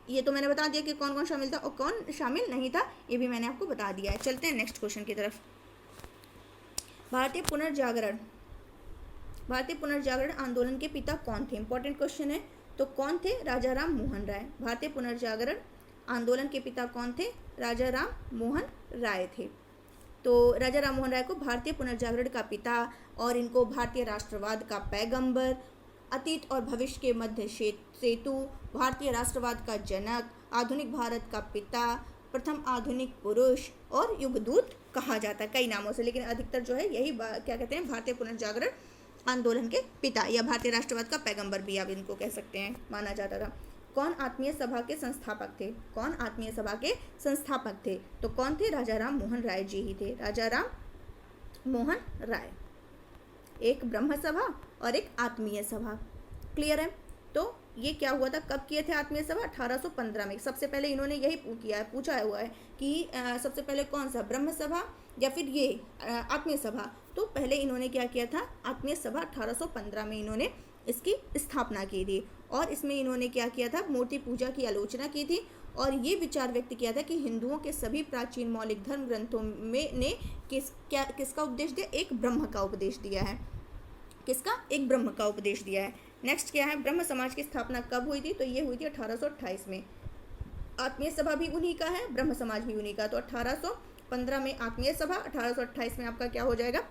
ये तो मैंने बता दिया कि कौन कौन शामिल था और कौन शामिल नहीं था, ये भी मैंने आपको बता दिया है। चलते हैं नेक्स्ट क्वेश्चन की तरफ। भारतीय पुनर्जागरण आंदोलन के पिता कौन थे? इंपॉर्टेंट क्वेश्चन है। तो कौन थे? राजा राम मोहन राय। भारतीय पुनर्जागरण आंदोलन के पिता कौन थे? राजा राम मोहन राय थे। तो राजा राम मोहन राय को भारतीय पुनर्जागरण का पिता और इनको भारतीय राष्ट्रवाद का पैगंबर, अतीत और भविष्य के मध्य सेतु, भारतीय राष्ट्रवाद का जनक, आधुनिक भारत का पिता, प्रथम आधुनिक पुरुष और युगदूत कहा जाता है कई नामों से, लेकिन अधिकतर जो है यही क्या कहते हैं? भारतीय पुनर्जागरण आंदोलन के पिता या भारतीय राष्ट्रवाद का पैगंबर भी आप इनको कह सकते हैं, माना जाता था। कौन आत्मीय सभा के संस्थापक थे? कौन आत्मीय सभा के संस्थापक थे? तो कौन थे? राजा राम मोहन राय जी ही थे, राजा राम मोहन राय। एक ब्रह्म सभा और एक आत्मीय सभा, क्लियर है? तो ये क्या हुआ था, कब किए थे आत्मीय सभा? 1815 में। सबसे पहले इन्होंने यही पूछा हुआ है कि सबसे पहले कौन सा, ब्रह्म सभा या फिर ये आत्मीय सभा? तो पहले इन्होंने क्या किया था, आत्मीय सभा 1815 में इन्होंने इसकी स्थापना की थी। और इसमें इन्होंने क्या किया था, मूर्ति पूजा की आलोचना की थी और ये विचार व्यक्त किया था कि हिंदुओं के सभी प्राचीन मौलिक धर्म ग्रंथों में ने किसका उपदेश दिया? एक ब्रह्म का उपदेश दिया है। किसका? एक ब्रह्म का उपदेश दिया है। नेक्स्ट क्या है, ब्रह्म समाज की स्थापना कब हुई थी? तो ये हुई थी 1828 में। आत्मीय सभा भी उन्हीं का है, ब्रह्म समाज भी उन्हीं का। तो 1815 में आत्मीय सभा, 1828 में आपका क्या हो जाएगा,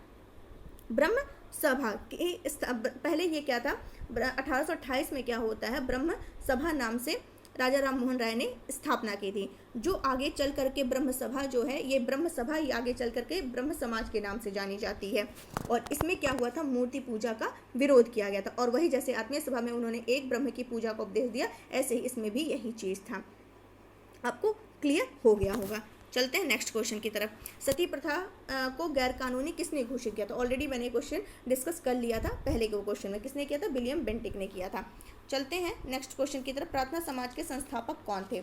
ब्रह्म सभा की। पहले ये क्या था, 1828 में क्या होता है, ब्रह्म सभा नाम से राजा राम मोहन राय ने स्थापना की थी, जो आगे चल करके ब्रह्म सभा जो है, ये ब्रह्म सभा ही आगे चल करके ब्रह्म समाज के नाम से जानी जाती है। और इसमें क्या हुआ था, मूर्ति पूजा का विरोध किया गया था। और वही जैसे आत्मीय सभा में उन्होंने एक ब्रह्म की पूजा को उपदेश दिया, ऐसे ही इसमें भी यही चीज़ था। आपको क्लियर हो गया होगा। चलते हैं नेक्स्ट क्वेश्चन की तरफ। सती प्रथा को गैर कानूनी किसने घोषित किया था? ऑलरेडी मैंने क्वेश्चन डिस्कस कर लिया था पहले के क्वेश्चन में। किसने किया था? विलियम बेंटिक ने किया था। चलते हैं नेक्स्ट क्वेश्चन की तरफ। प्रार्थना समाज के संस्थापक कौन थे?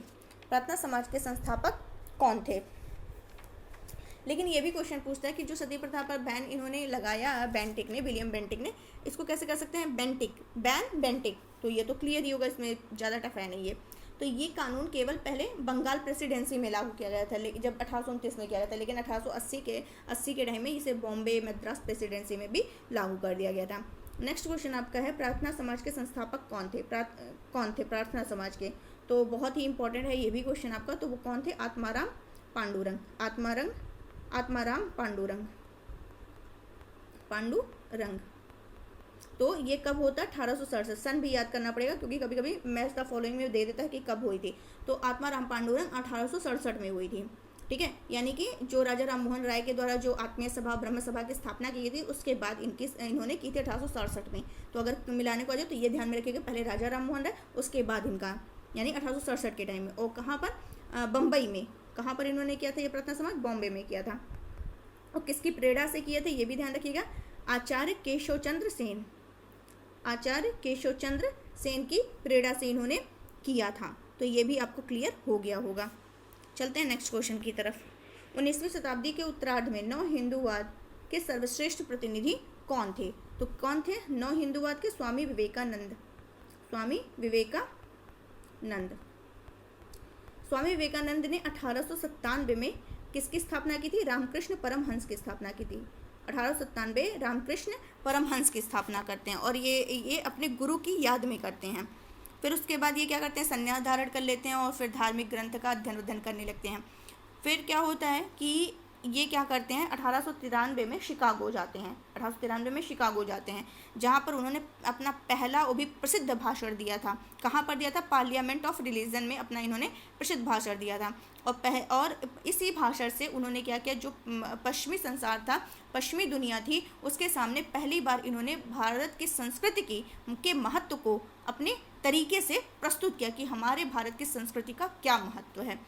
प्रार्थना समाज के संस्थापक कौन थे? लेकिन ये भी क्वेश्चन पूछता है कि जो सती प्रथा पर बैन इन्होंने लगाया बेंटिक ने, विलियम बेंटिक ने, इसको कैसे कर सकते हैं? बेंटिक। तो ये तो क्लियर ही होगा, इसमें ज़्यादा टफ है नहीं ये। तो ये कानून केवल पहले बंगाल प्रेसिडेंसी में लागू किया गया था, लेकिन जब 1829 में किया गया था, लेकिन 1880 के टाइम में इसे बॉम्बे मद्रास प्रेसिडेंसी में भी लागू कर दिया गया था। नेक्स्ट क्वेश्चन आपका है, प्रार्थना समाज के संस्थापक कौन थे? प्रार्थना समाज के? तो बहुत ही इंपॉर्टेंट है ये भी क्वेश्चन आपका। तो वो कौन थे? आत्माराम पांडुरंग। तो ये कब होता है? 1867। सन भी याद करना पड़ेगा क्योंकि कभी कभी मैच द फॉलोइंग में दे देता है कि कब हुई थी। तो आत्माराम पांडुरंग 1867 में हुई थी, ठीक है। यानी कि जो राजा राम मोहन राय के द्वारा जो आत्मीय सभा ब्रह्म सभा की स्थापना की थी, उसके बाद इन्होंने की थी 1867 में। तो अगर मिलाने को आ जाए तो ये ध्यान में रखिएगा, पहले राजा राम मोहन राय, उसके बाद इनका, यानी 1867 के टाइम में। और कहाँ पर? बम्बई में। कहाँ पर इन्होंने किया था ये प्रार्थना समाज? बॉम्बे में किया था। और किसकी प्रेरणा से किए थे ये भी ध्यान रखिएगा, आचार्य केशव चंद्र सेन की प्रेरणा से इन्होंने किया था। तो ये भी आपको क्लियर हो गया होगा। चलते हैं नेक्स्ट क्वेश्चन की तरफ। 19वीं शताब्दी के उत्तरार्ध में नव हिंदूवाद के सर्वश्रेष्ठ प्रतिनिधि कौन थे? तो कौन थे नव हिंदूवाद के? स्वामी विवेकानंद। स्वामी विवेकानंद ने 1897 में किसकी स्थापना की थी? रामकृष्ण परमहंस की स्थापना की थी। 1897 रामकृष्ण परमहंस की स्थापना करते हैं और ये अपने गुरु की याद में करते हैं। फिर उसके बाद ये क्या करते हैं? संन्यास धारण कर लेते हैं और फिर धार्मिक ग्रंथ का अध्ययन करने लगते हैं। फिर क्या होता है कि ये क्या करते हैं? 1893 में शिकागो जाते हैं, जहाँ पर उन्होंने अपना पहला वो भी प्रसिद्ध भाषण दिया था। कहाँ पर दिया था? पार्लियामेंट ऑफ रिलीजन में अपना इन्होंने प्रसिद्ध भाषण दिया था। और इसी भाषण से उन्होंने क्या किया, जो पश्चिमी संसार था, पश्चिमी दुनिया थी, उसके सामने पहली बार इन्होंने भारत की संस्कृति के महत्व को अपने तरीके से प्रस्तुत किया कि हमारे भारत की संस्कृति का क्या महत्व है।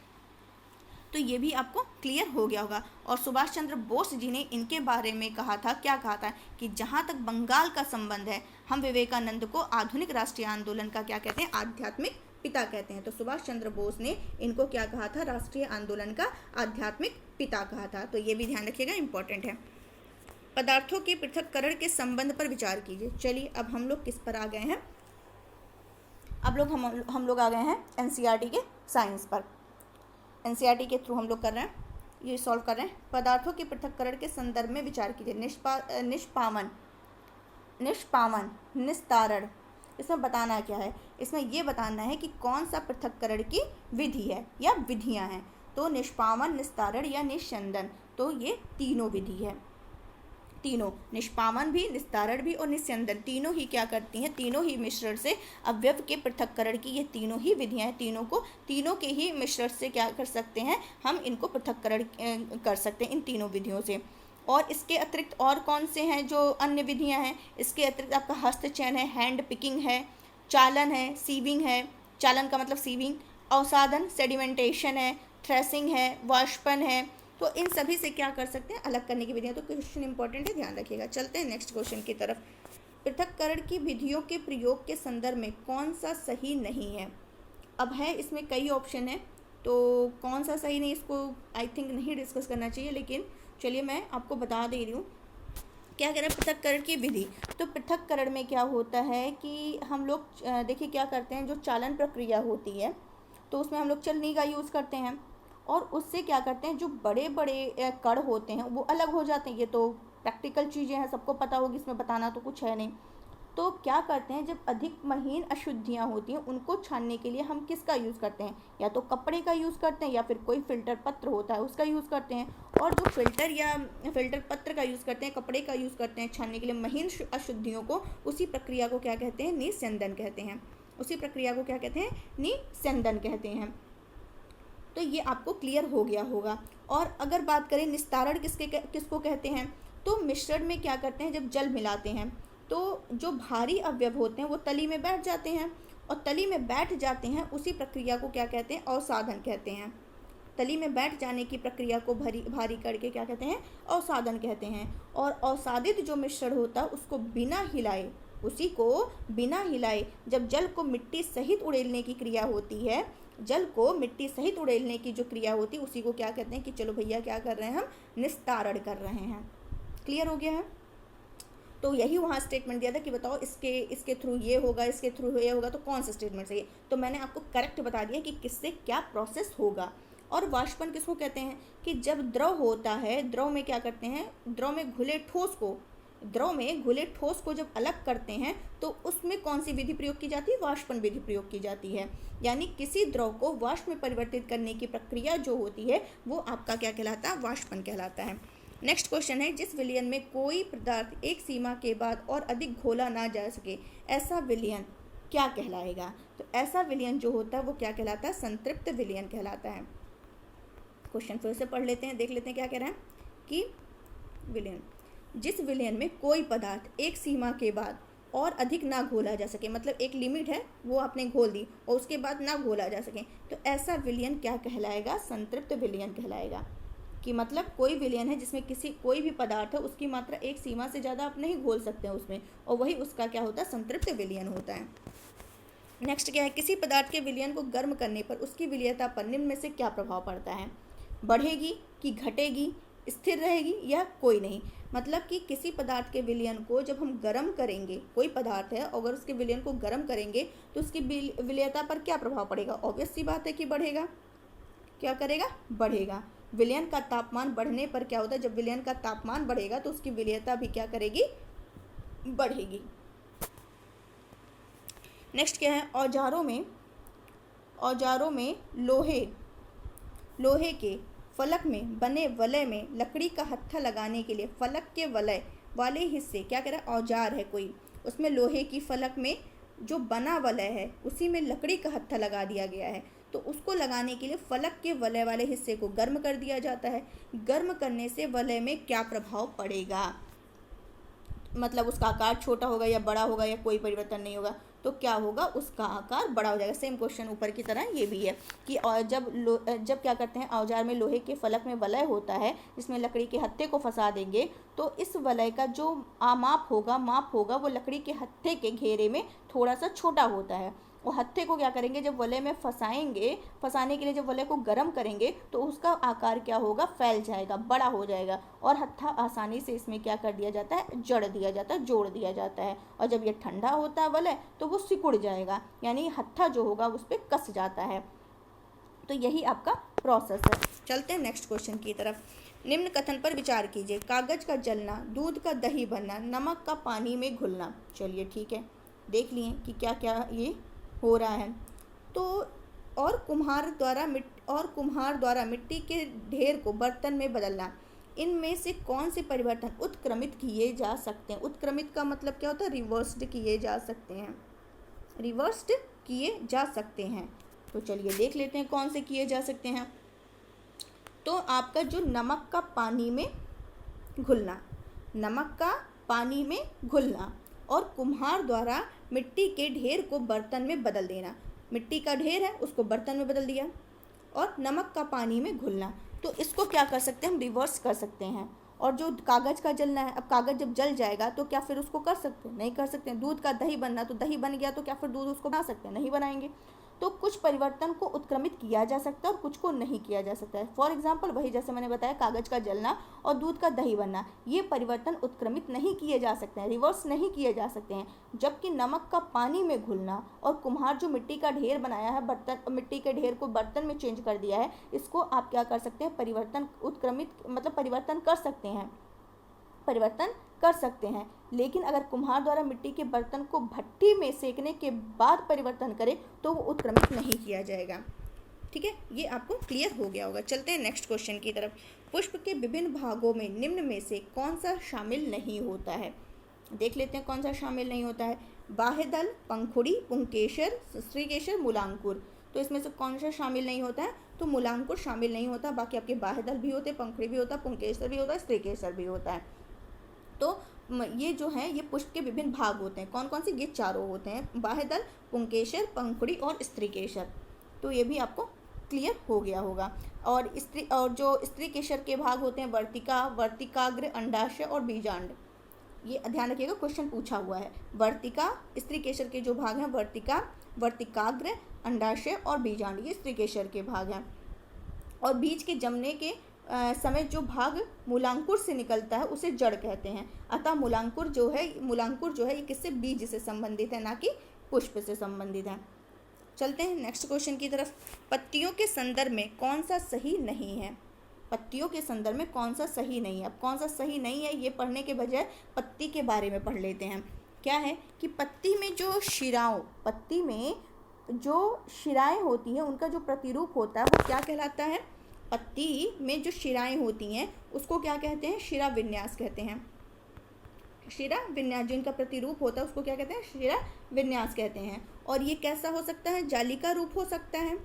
तो ये भी आपको क्लियर हो गया होगा। और सुभाष चंद्र बोस जी ने इनके बारे में कहा था, क्या कहा था कि जहाँ तक बंगाल का संबंध है, हम विवेकानंद को आधुनिक राष्ट्रीय आंदोलन का क्या कहते हैं? आध्यात्मिक पिता कहते हैं। तो सुभाष चंद्र बोस ने इनको क्या कहा था? राष्ट्रीय आंदोलन का आध्यात्मिक पिता कहा था। तो ये भी ध्यान रखिएगा, इंपॉर्टेंट है। पदार्थों के पृथक्करण के संबंध पर विचार कीजिए। चलिए अब हम लोग किस पर आ गए हैं? हम लोग आ गए हैं एनसीईआरटी के साइंस पर। एनसीईआरटी के थ्रू हम लोग कर रहे हैं, ये सॉल्व कर रहे हैं। पदार्थों के पृथक्करण के संदर्भ में विचार कीजिए। निष्पावन, निस्तारण, इसमें बताना क्या है? इसमें ये बताना है कि कौन सा पृथक्करण की विधि है या विधियां हैं। तो निष्पावन, निस्तारण या निस्यंदन, तो ये तीनों विधि है। तीनों, निष्पावन भी, निस्तारण भी और निस्यंदन, तीनों ही क्या करती हैं? तीनों ही मिश्रण से अवयव के पृथक्करण की ये तीनों ही विधियां हैं। तीनों के ही मिश्रण से क्या कर सकते हैं? हम इनको पृथक्करण कर सकते हैं इन तीनों विधियों से। और इसके अतिरिक्त और कौन से हैं जो अन्य विधियां हैं? इसके अतिरिक्त आपका हस्तचयन है, हैंड पिकिंग है, चालन है, सीविंग है, चालन का मतलब सीविंग, अवसादन सेडिमेंटेशन है, थ्रेसिंग है, वाष्पन है। तो इन सभी से क्या कर सकते हैं, अलग करने की विधियाँ। तो क्वेश्चन इंपॉर्टेंट है, ध्यान रखिएगा। चलते हैं नेक्स्ट क्वेश्चन की तरफ। पृथक्करण की विधियों के प्रयोग के संदर्भ में कौन सा सही नहीं है। अब है इसमें कई ऑप्शन है, तो कौन सा सही नहीं, इसको आई थिंक नहीं डिस्कस करना चाहिए, लेकिन चलिए मैं आपको बता दे रही हूँ। क्या कह रहे हैं, पृथक्करण की विधि। तो पृथक्करण में क्या होता है कि हम लोग देखिए क्या करते हैं, जो चालन प्रक्रिया होती है तो उसमें हम लोग चलनी का यूज़ करते हैं, और उससे क्या करते हैं, जो बड़े बड़े कण होते हैं वो अलग हो जाते हैं। ये तो प्रैक्टिकल चीज़ें हैं, सबको पता होगी, इसमें बताना तो कुछ है नहीं। तो क्या करते हैं, जब अधिक महीन अशुद्धियाँ होती हैं उनको छानने के लिए हम किसका यूज़ करते हैं, या तो कपड़े का यूज़ करते हैं या फिर कोई फ़िल्टर पत्र होता है उसका यूज़ करते हैं। और जो फिल्टर या फिल्टर पत्र का यूज़ करते हैं, कपड़े का यूज़ करते हैं छानने के लिए महीन अशुद्धियों को, उसी प्रक्रिया को क्या कहते हैं, निस्यंदन कहते हैं। उसी प्रक्रिया को क्या कहते हैं, निस्यंदन कहते हैं। तो ये आपको क्लियर हो गया होगा। और अगर बात करें निस्तारण किसको कहते हैं, तो मिश्रण में क्या करते हैं, जब जल मिलाते हैं तो जो भारी अवयव होते हैं वो तली में बैठ जाते हैं, और तली में बैठ जाते हैं उसी प्रक्रिया को क्या कहते हैं, अवसादन कहते हैं। तली में बैठ जाने की प्रक्रिया को भारी करके क्या कहते हैं, अवसादन कहते हैं। और अवसादित जो मिश्रण होता है उसको बिना हिलाए, उसी को बिना हिलाए जब जल को मिट्टी सहित उड़ेलने की क्रिया होती है, जल को मिट्टी सहित उड़ेलने की जो क्रिया होती है उसी को क्या कहते हैं कि चलो भैया क्या कर रहे हैं, हम निस्तारण कर रहे हैं। क्लियर हो गया है। तो यही वहाँ स्टेटमेंट दिया था कि बताओ इसके थ्रू ये होगा, इसके थ्रू ये होगा, तो कौन सा स्टेटमेंट सही है। तो मैंने आपको करेक्ट बता दिया कि किससे क्या प्रोसेस होगा। और वाष्पन किसको कहते हैं कि जब द्रव होता है, द्रव में क्या करते हैं, द्रव में घुले ठोस को जब अलग करते हैं तो उसमें कौन सी विधि प्रयोग की जाती है, वाष्पन विधि प्रयोग की जाती है। यानी किसी द्रव को वाष्प में परिवर्तित करने की प्रक्रिया जो होती है वो आपका क्या कहलाता है, वाष्पन कहलाता है। नेक्स्ट क्वेश्चन है, जिस विलयन में कोई पदार्थ एक सीमा के बाद और अधिक घोला ना जा सके, ऐसा विलयन क्या कहलाएगा। तो ऐसा विलयन जो होता है वो क्या कहलाता है, संतृप्त विलयन कहलाता है। क्वेश्चन फिर से पढ़ लेते हैं, देख लेते हैं क्या कह रहे हैं कि विलयन, जिस विलयन में कोई पदार्थ एक सीमा के बाद और अधिक ना घोला जा सके, मतलब एक लिमिट है वो आपने घोल दी और उसके बाद ना घोला जा सके, तो ऐसा विलयन क्या कहलाएगा, संतृप्त विलयन कहलाएगा। कि मतलब कोई विलयन है जिसमें कोई भी पदार्थ है उसकी मात्रा एक सीमा से ज़्यादा आप नहीं घोल सकते हैं उसमें, और वही उसका क्या होता है, संतृप्त विलयन होता है। नेक्स्ट क्या है, किसी पदार्थ के विलयन को गर्म करने पर उसकी विलयता पर निम्न में से क्या प्रभाव पड़ता है, बढ़ेगी कि घटेगी, स्थिर रहेगी या कोई नहीं। मतलब कि किसी पदार्थ के विलयन को जब हम गर्म करेंगे, कोई पदार्थ है अगर उसके विलयन को गर्म करेंगे तो उसकी विलयता पर क्या प्रभाव पड़ेगा, ऑब्वियस सी बात है कि बढ़ेगा। क्या करेगा, बढ़ेगा। विलयन का तापमान बढ़ने पर क्या होता है, जब विलयन का तापमान बढ़ेगा तो उसकी विलयता भी क्या करेगी, बढ़ेगी। नेक्स्ट क्या है, औजारों में लोहे के फलक में बने वलय में लकड़ी का हत्था लगाने के लिए फलक के वलय वाले हिस्से, क्या कह रहा है, औजार है कोई, उसमें लोहे की फलक में जो बना वलय है उसी में लकड़ी का हत्था लगा दिया गया है, तो उसको लगाने के लिए फलक के वलय वाले हिस्से को गर्म कर दिया जाता है। गर्म करने से वलय में क्या प्रभाव पड़ेगा, मतलब उसका आकार छोटा होगा या बड़ा होगा या कोई परिवर्तन नहीं होगा, तो क्या होगा, उसका आकार बड़ा हो जाएगा। सेम क्वेश्चन ऊपर की तरह ये भी है कि जब क्या करते हैं, औजार में लोहे के फलक में वलय होता है जिसमें लकड़ी के हत्थे को फंसा देंगे, तो इस वलय का जो माप होगा वो लकड़ी के हत्थे के घेरे में थोड़ा सा छोटा होता है। और हत्थे को क्या करेंगे, जब वलय में फंसाने के लिए जब वलय को गर्म करेंगे तो उसका आकार क्या होगा, फैल जाएगा, बड़ा हो जाएगा, और हत्था आसानी से इसमें क्या कर दिया जाता है, जोड़ दिया जाता है। और जब ये ठंडा होता है वलय तो वो सिकुड़ जाएगा, यानी हत्था जो होगा उस पर कस जाता है। तो यही आपका प्रोसेस है। चलते हैं नेक्स्ट क्वेश्चन की तरफ। निम्न कथन पर विचार कीजिए, कागज का जलना, दूध का दही बनना, नमक का पानी में घुलना। चलिए ठीक है, देख लिए कि क्या क्या ये हो रहा है। तो और कुम्हार द्वारा मिट्टी के ढेर को बर्तन में बदलना, इनमें से कौन से परिवर्तन उत्क्रमित किए जा सकते हैं। उत्क्रमित का मतलब क्या होता है, रिवर्स्ड किए जा सकते हैं। तो चलिए देख लेते हैं कौन से किए जा सकते हैं। तो आपका जो नमक का पानी में घुलना और कुम्हार द्वारा मिट्टी के ढेर को बर्तन में बदल देना, मिट्टी का ढेर है उसको बर्तन में बदल दिया, और नमक का पानी में घुलना। तो इसको क्या कर सकते हैं हम, रिवर्स कर सकते हैं। और जो कागज़ का जलना है, अब कागज़ जब जल जाएगा तो क्या फिर उसको कर सकते हैं, नहीं कर सकते हैं। दूध का दही बनना, तो दही बन गया तो क्या फिर दूध उसको बना सकते हैं, नहीं बनाएंगे। तो कुछ परिवर्तन को उत्क्रमित किया जा सकता है और कुछ को नहीं किया जा सकता है। फॉर एग्जाम्पल वही जैसे मैंने बताया, कागज़ का जलना और दूध का दही बनना, ये परिवर्तन उत्क्रमित नहीं किए जा सकते हैं, रिवर्स नहीं किए जा सकते हैं। जबकि नमक का पानी में घुलना और कुम्हार जो मिट्टी का ढेर बनाया है, बर्तन मिट्टी के ढेर को बर्तन में चेंज कर दिया है, इसको आप क्या कर सकते हैं, परिवर्तन उत्क्रमित मतलब परिवर्तन कर सकते हैं, परिवर्तन कर सकते हैं। लेकिन अगर कुम्हार द्वारा मिट्टी के बर्तन को भट्टी में सेकने के बाद परिवर्तन करे तो वो उत्क्रमित नहीं किया जाएगा। ठीक है, ये आपको क्लियर हो गया होगा। चलते हैं नेक्स्ट क्वेश्चन की तरफ। पुष्प के विभिन्न भागों में निम्न में से कौन सा शामिल नहीं होता है? देख लेते हैं कौन सा शामिल नहीं होता है। बाह्यदल, पंखुड़ी, पुंकेसर, स्त्रीकेसर, मूलांकुर। तो इसमें से कौन सा शामिल नहीं होता है? तो मूलांकुर शामिल नहीं होता। बाकी आपके बाह्यदल भी होते, पंखुड़ी भी होता, पुंकेसर भी होता, स्त्रीकेसर भी होता है। तो ये जो है ये पुष्प के विभिन्न भाग होते हैं। कौन कौन से? ये चारों होते हैं, बाह्यदल, पुंकेसर, पंखुड़ी और स्त्रीकेसर। तो ये भी आपको क्लियर हो गया होगा। और जो स्त्रीकेसर के भाग होते हैं वर्तिका, वर्तिकाग्र, अंडाशय और बीजांड। ये ध्यान रखिएगा, क्वेश्चन पूछा हुआ है। वर्तिका, स्त्रीकेसर के जो भाग हैं वर्तिका, वर्तिकाग्र, अंडाशय और बीजांड, ये स्त्रीकेसर के भाग हैं। और बीज के जमने के समय जो भाग मूलांकुर से निकलता है उसे जड़ कहते हैं। अतः मूलांकुर जो है ये किससे? बीज से संबंधित है, ना कि पुष्प से संबंधित है। चलते हैं नेक्स्ट क्वेश्चन की तरफ। पत्तियों के संदर्भ में कौन सा सही नहीं है? पत्तियों के संदर्भ में कौन सा सही नहीं है? अब कौन सा सही नहीं है ये पढ़ने के बजाय पत्ती के बारे में पढ़ लेते हैं। क्या है कि पत्ती में जो शिराएं होती हैं उनका जो प्रतिरूप होता है वो क्या कहलाता है? पत्ती में जो शिराएं होती हैं उसको क्या कहते हैं? शिरा विन्यास कहते हैं। शिरा विन्यास, जिनका प्रतिरूप होता है उसको क्या कहते हैं? शिरा विन्यास कहते हैं। और ये कैसा हो सकता है? जालिका रूप हो सकता है।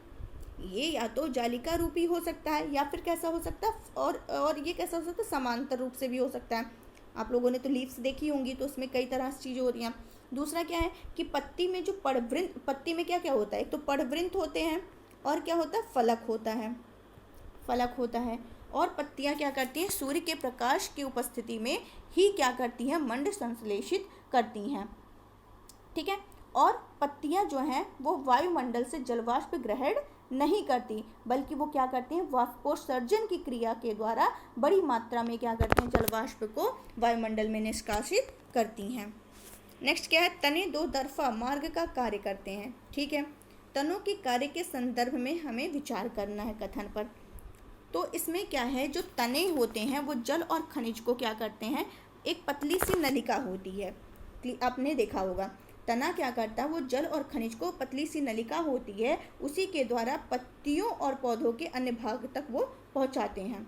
ये या तो जालिका रूपी हो सकता है या फिर कैसा हो सकता है, और ये कैसा हो सकता है? समांतर रूप से भी हो सकता है। आप लोगों ने तो लीव्स देखी होंगी तो उसमें कई तरह से चीज़ें होती हैं। दूसरा क्या है कि पत्ती में जो पड़वृंत, पत्ती में क्या क्या होता है? एक तो पड़वृंत होते हैं और क्या होता है? फलक होता है। और पत्तियां क्या करती हैं? सूर्य के प्रकाश की उपस्थिति में ही क्या करती हैं? मंड संश्लेषित करती हैं। ठीक है। और पत्तियां जो हैं वो वायुमंडल से जलवाष्प ग्रहण नहीं करती, बल्कि वो क्या करती हैं? वाष्पोत्सर्जन की क्रिया के द्वारा बड़ी मात्रा में क्या करती हैं? जलवाष्प को वायुमंडल में निष्कासित करती हैं। नेक्स्ट क्या है? तने दो तरफा मार्ग का कार्य करते हैं। ठीक है, तनों के कार्य के संदर्भ में हमें विचार करना है कथन पर। तो इसमें क्या है, जो तने होते हैं वो जल और खनिज को क्या करते हैं? एक पतली सी नलिका होती है, आपने देखा होगा। तना क्या करता है? वो जल और खनिज को, पतली सी नलिका होती है, उसी के द्वारा पत्तियों और पौधों के अन्य भाग तक वो पहुंचाते हैं।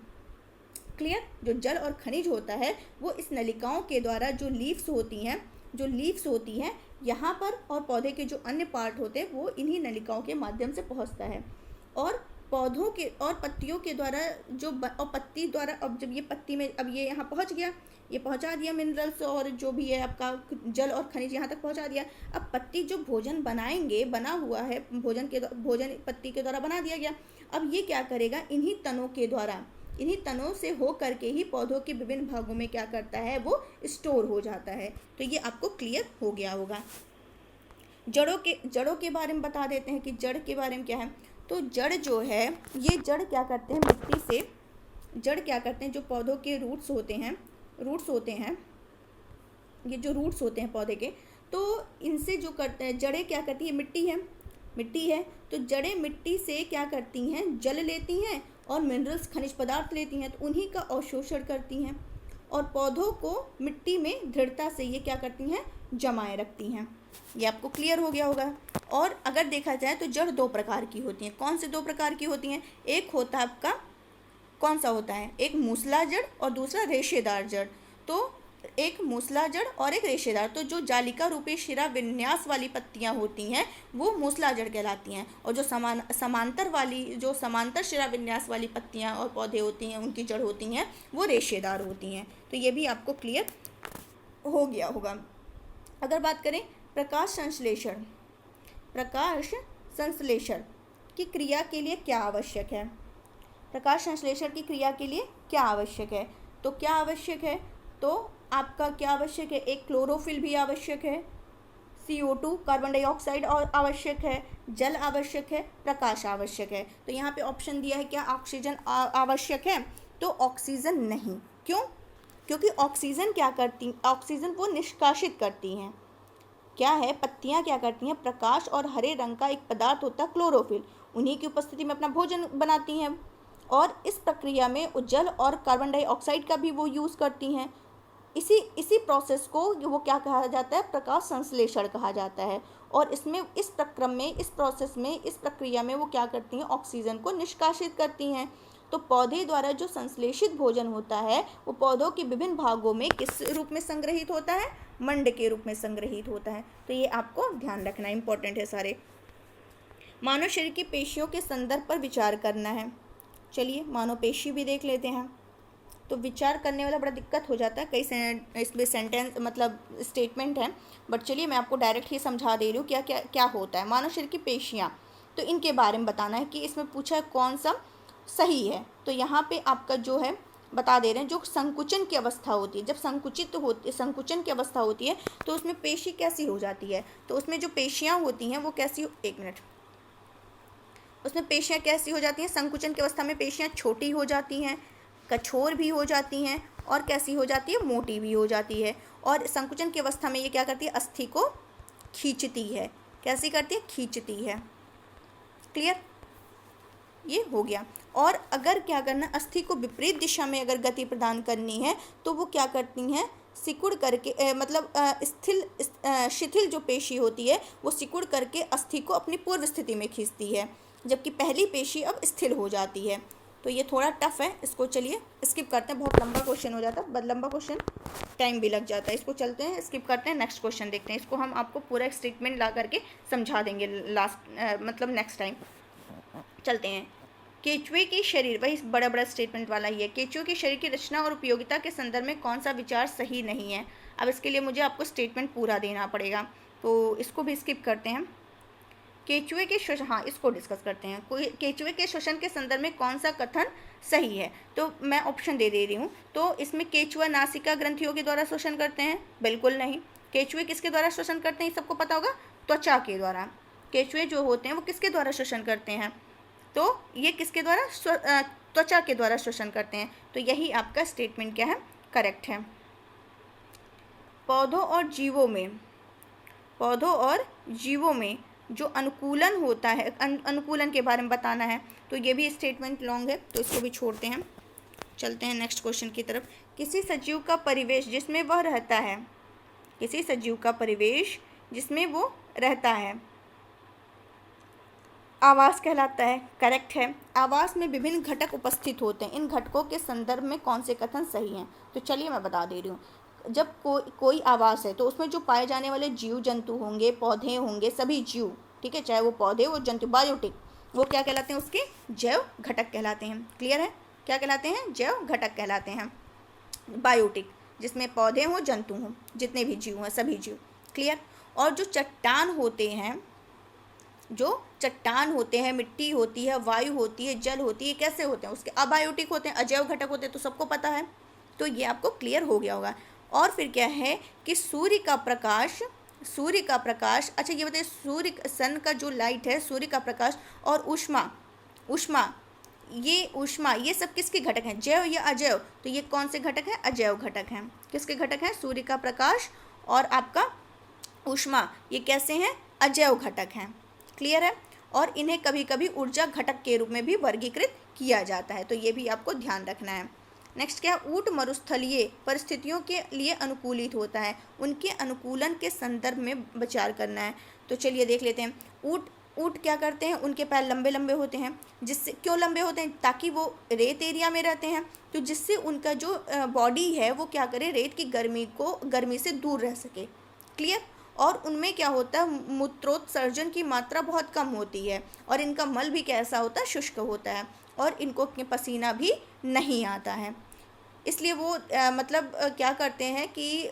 क्लियर? जो जल और खनिज होता है वो इस नलिकाओं के द्वारा, जो लीव्स होती हैं यहाँ पर, और पौधे के जो अन्य पार्ट होते हैं वो इन्हीं नलिकाओं के माध्यम से पहुँचता है। और पौधों के और पत्तियों के द्वारा और पत्ती द्वारा, अब जब ये पत्ती में, अब ये यहाँ पहुँच गया, ये पहुँचा दिया मिनरल्स और जो भी है आपका जल और खनिज यहाँ तक पहुँचा दिया। अब पत्ती जो भोजन बनाएंगे, बना हुआ है भोजन पत्ती के द्वारा बना दिया गया। अब ये क्या करेगा? इन्हीं तनों से हो करके ही पौधों के विभिन्न भागों में क्या करता है? वो स्टोर हो जाता है। तो ये आपको क्लियर हो गया होगा। जड़ों के बारे में बता देते हैं कि जड़ के बारे में क्या है। तो जड़ जो है, ये जड़ क्या करते हैं? मिट्टी से जड़ क्या करते हैं? जो पौधों के रूट्स होते हैं, ये जो रूट्स होते हैं पौधे के, तो इनसे जो करते हैं, जड़ें क्या करती है? मिट्टी है तो जड़ें मिट्टी से क्या करती हैं? जल लेती हैं और मिनरल्स, खनिज पदार्थ लेती हैं, तो उन्हीं का अवशोषण करती हैं और पौधों को मिट्टी में दृढ़ता से ये क्या करती हैं? जमाए रखती हैं। ये आपको क्लियर हो गया होगा। और अगर देखा जाए तो जड़ दो प्रकार की होती हैं। कौन से दो प्रकार की होती हैं? एक होता है आपका, कौन सा होता है? एक मूसला जड़ और दूसरा रेशेदार जड़। तो एक मूसला जड़ और एक रेशेदार। तो जो जालिका रूपी शिरा विन्यास वाली पत्तियां होती हैं वो मूसला जड़ कहलाती हैं, और जो समांतर शिरा विन्यास वाली पत्तियां और पौधे होती हैं, उनकी जड़ होती हैं, वो रेशेदार होती हैं। तो ये भी आपको क्लियर हो गया होगा। अगर बात करें प्रकाश संश्लेषण की क्रिया के लिए क्या आवश्यक है? प्रकाश संश्लेषण की क्रिया के लिए क्या आवश्यक है? तो क्या आवश्यक है? तो आपका क्या आवश्यक है? एक क्लोरोफिल भी आवश्यक है, CO2 कार्बन डाइऑक्साइड और आवश्यक है, जल आवश्यक है, प्रकाश आवश्यक है। तो यहाँ पे ऑप्शन दिया है क्या ऑक्सीजन आवश्यक है? तो ऑक्सीजन नहीं। क्यों? क्योंकि ऑक्सीजन क्या करती, ऑक्सीजन वो निष्कासित करती हैं। क्या है, पत्तियाँ क्या करती हैं, प्रकाश और हरे रंग का एक पदार्थ होता है क्लोरोफिल, उन्हीं की उपस्थिति में अपना भोजन बनाती हैं और इस प्रक्रिया में जल और कार्बन डाइऑक्साइड का भी वो यूज़ करती हैं। इसी प्रोसेस को वो क्या कहा जाता है, प्रकाश संश्लेषण कहा जाता है। और इसमें इस प्रक्रम में, इस प्रोसेस में, इस प्रक्रिया में वो क्या करती हैं, ऑक्सीजन को निष्कासित करती हैं। तो पौधे द्वारा जो संश्लेषित भोजन होता है वो पौधों के विभिन्न भागों में किस रूप में संग्रहित होता है, मंड के रूप में संग्रहित होता है। तो ये आपको ध्यान रखना इंपॉर्टेंट है सारे। मानव शरीर की पेशियों के संदर्भ पर विचार करना है। चलिए मानव पेशी भी देख लेते हैं। तो विचार करने वाला बड़ा दिक्कत हो जाता है, कई इसमें सेंटेंस मतलब स्टेटमेंट है, बट चलिए मैं आपको डायरेक्ट ही समझा दे रही हूँ क्या क्या क्या होता है। मानव शरीर की पेशियाँ, तो इनके बारे में बताना है कि इसमें पूछा है कौन सा सही है। तो यहाँ पे आपका जो है बता दे रहे हैं, जो संकुचन की अवस्था होती है, जब संकुचन की अवस्था होती है तो उसमें पेशी कैसी हो जाती है, तो उसमें जो पेशियाँ होती हैं वो कैसी, एक मिनट, उसमें पेशियाँ कैसी हो जाती हैं, संकुचन की अवस्था में पेशियाँ छोटी हो जाती हैं, कठोर भी हो जाती हैं और कैसी हो जाती है, मोटी भी हो जाती है। और संकुचन की अवस्था में ये क्या करती है, अस्थि को खींचती है। कैसी करती है, खींचती है। क्लियर, ये हो गया। और अगर क्या करना, अस्थि को विपरीत दिशा में अगर गति प्रदान करनी है तो वो क्या करती हैं, सिकुड़ करके शिथिल जो पेशी होती है वो सिकुड़ करके अस्थि को अपनी पूर्व स्थिति में खींचती है, जबकि पहली पेशी अब स्थिर हो जाती है। तो ये थोड़ा टफ है, इसको चलिए स्किप करते हैं, बहुत लंबा क्वेश्चन हो जाता है, बहुत लंबा क्वेश्चन, टाइम भी लग जाता है। इसको चलते हैं, स्किप करते हैं, नेक्स्ट क्वेश्चन देखते हैं। इसको हम आपको पूरा एक स्टेटमेंट ला करके समझा देंगे मतलब नेक्स्ट टाइम। चलते हैं। केचुए की शरीर, वही बड़ा बड़ा स्टेटमेंट वाला ही है। केचुए की शरीर की रचना और उपयोगिता के संदर्भ में कौन सा विचार सही नहीं है? अब इसके लिए मुझे आपको स्टेटमेंट पूरा देना पड़ेगा, तो इसको भी स्किप करते हैं। केचुए के शोषण, हाँ इसको डिस्कस करते हैं। कोई केचुए के शोषण के संदर्भ में कौन सा कथन सही है? तो मैं ऑप्शन दे रही हूँ। तो इसमें केचुआ नासिका ग्रंथियों के द्वारा शोषण करते हैं, बिल्कुल नहीं। केचुए किसके द्वारा शोषण करते हैं, सबको पता होगा, त्वचा के द्वारा। केचुए जो होते हैं वो किसके द्वारा शोषण करते हैं, तो ये किसके द्वारा, त्वचा के द्वारा शोषण करते हैं। तो यही आपका स्टेटमेंट क्या है, करेक्ट है। पौधों और जीवों में जो अनुकूलन होता है, अनुकूलन के बारे में बताना है। तो ये भी स्टेटमेंट लॉन्ग है, तो इसको भी छोड़ते हैं, चलते हैं नेक्स्ट क्वेश्चन की तरफ। किसी सजीव का परिवेश जिसमें वह रहता है, किसी सजीव का परिवेश जिसमें वो रहता है आवास कहलाता है, करेक्ट है। आवास में विभिन्न घटक उपस्थित होते हैं, इन घटकों के संदर्भ में कौन से कथन सही हैं? तो चलिए मैं बता दे रही हूँ। जब कोई आवास है तो उसमें जो पाए जाने वाले जीव जंतु होंगे, पौधे होंगे, सभी जीव, ठीक है, चाहे वो पौधे वो जंतु, बायोटिक, वो क्या कहलाते हैं, उसके जैव घटक कहलाते हैं। क्लियर है, क्या कहलाते हैं, जैव घटक कहलाते हैं। बायोटिक जिसमें पौधे हों, जंतु हों, जितने भी जीव हैं, सभी जीव। क्लियर। और जो चट्टान होते हैं, मिट्टी होती है, वायु होती है, जल होती है, कैसे होते हैं, उसके अबायोटिक होते हैं, अजैव घटक होते हैं, तो सबको पता है। तो ये आपको क्लियर हो गया होगा। और फिर क्या है कि सूर्य का प्रकाश, अच्छा ये बताइए, सन का जो लाइट है, सूर्य का प्रकाश और ऊष्मा, ये सब किसके घटक हैं, जैव या अजैव? तो ये कौन से घटक हैं, अजैव घटक हैं। किसके घटक हैं, सूर्य का प्रकाश और आपका ऊष्मा, ये कैसे हैं, अजैव घटक हैं। क्लियर है। और इन्हें कभी कभी ऊर्जा घटक के रूप में भी वर्गीकृत किया जाता है, तो ये भी आपको ध्यान रखना है। नेक्स्ट क्या है, ऊँट मरुस्थलीय परिस्थितियों के लिए अनुकूलित होता है, उनके अनुकूलन के संदर्भ में विचार करना है। तो चलिए देख लेते हैं। ऊँट क्या करते हैं, उनके पैर लंबे लंबे होते हैं, जिससे, क्यों लंबे होते हैं, ताकि वो रेत एरिया में रहते हैं, तो जिससे उनका जो बॉडी है वो क्या करे, रेत की गर्मी से दूर रह सके। क्लियर। और उनमें क्या होता है, मूत्रोत्सर्जन की मात्रा बहुत कम होती है और इनका मल भी कैसा होता है, शुष्क होता है, और इनको पसीना भी नहीं आता है। इसलिए वो क्या करते हैं कि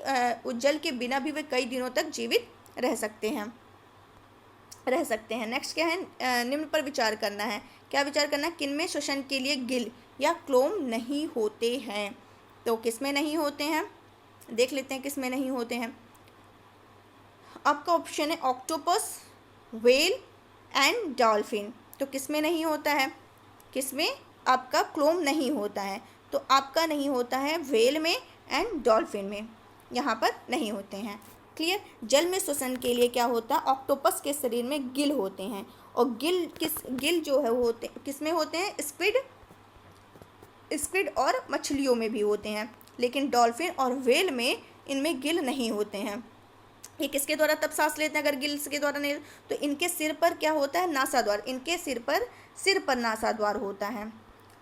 जल के बिना भी वे कई दिनों तक जीवित रह सकते हैं। रह सकते हैं। नेक्स्ट क्या है, निम्न पर विचार करना है। क्या विचार करना है, किनमें श्वसन के लिए गिल या क्लोम नहीं होते हैं। तो किसमें नहीं होते हैं, देख लेते हैं किसमें नहीं होते हैं। आपका ऑप्शन है ऑक्टोपस, व्हेल एंड डॉल्फिन। तो किसमें नहीं होता है, किसमें आपका क्लोम नहीं होता है, तो आपका नहीं होता है व्हेल में एंड डॉल्फिन में, यहाँ पर नहीं होते हैं। क्लियर। जल में श्वसन के लिए क्या होता है, ऑक्टोपस के शरीर में गिल होते हैं, और गिल जो है वो होते किस में होते हैं, स्क्विड और मछलियों में भी होते हैं, लेकिन डॉल्फिन और व्हेल में इनमें गिल नहीं होते हैं। ये किसके द्वारा तब सांस लेते हैं, अगर गिल्स के द्वारा नहीं, तो इनके सिर पर क्या होता है, नासाद्वार। इनके सिर पर नासाद्वार होता है,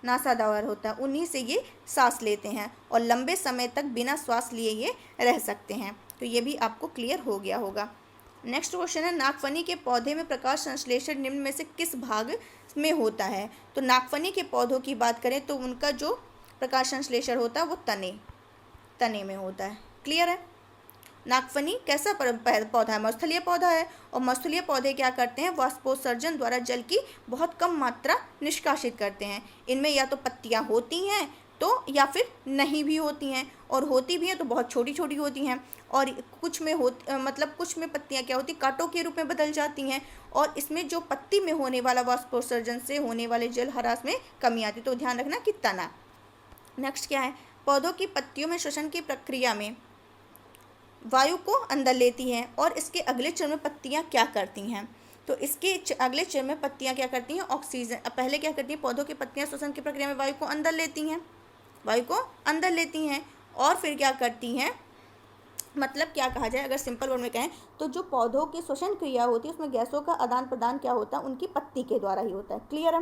नासाद्वार होता है, उन्हीं से ये सांस लेते हैं और लंबे समय तक बिना श्वास लिए ये रह सकते हैं। तो ये भी आपको क्लियर हो गया होगा। नेक्स्ट क्वेश्चन है, नागफनी के पौधे में प्रकाश संश्लेषण निम्न में से किस भाग में होता है। तो नागफनी के पौधों की बात करें तो उनका जो प्रकाश संश्लेषण होता है वो तने में होता है। क्लियर है। नागफनी कैसा पौधा है, मस्थलीय पौधा है, और मस्थलीय पौधे क्या करते हैं, वाष्पोत्सर्जन द्वारा जल की बहुत कम मात्रा निष्कासित करते हैं। इनमें या तो पत्तियां होती हैं तो या फिर नहीं भी होती हैं, और होती भी हैं तो बहुत छोटी छोटी होती हैं, और कुछ में कुछ में पत्तियां क्या होती, कांटों के रूप में बदल जाती हैं, और इसमें जो पत्ती में होने वाला वाष्पोत्सर्जन से होने वाले जल ह्रास में कमी आती है। तो ध्यान रखना कि तना। नेक्स्ट क्या है, पौधों की पत्तियों में श्वसन की प्रक्रिया में वायु को अंदर लेती हैं, और इसके अगले चरण में पत्तियां क्या करती हैं। तो इसके अगले चरण में पत्तियां क्या करती हैं, ऑक्सीजन पहले क्या करती हैं, पौधों की पत्तियां श्वसन की प्रक्रिया में वायु को अंदर लेती हैं, और फिर क्या करती हैं, मतलब क्या कहा जाए, अगर सिंपल वर्ड में कहें तो जो पौधों की श्वसन क्रिया होती है उसमें गैसों का आदान प्रदान क्या होता है, उनकी पत्ती के द्वारा ही होता है। क्लियर है,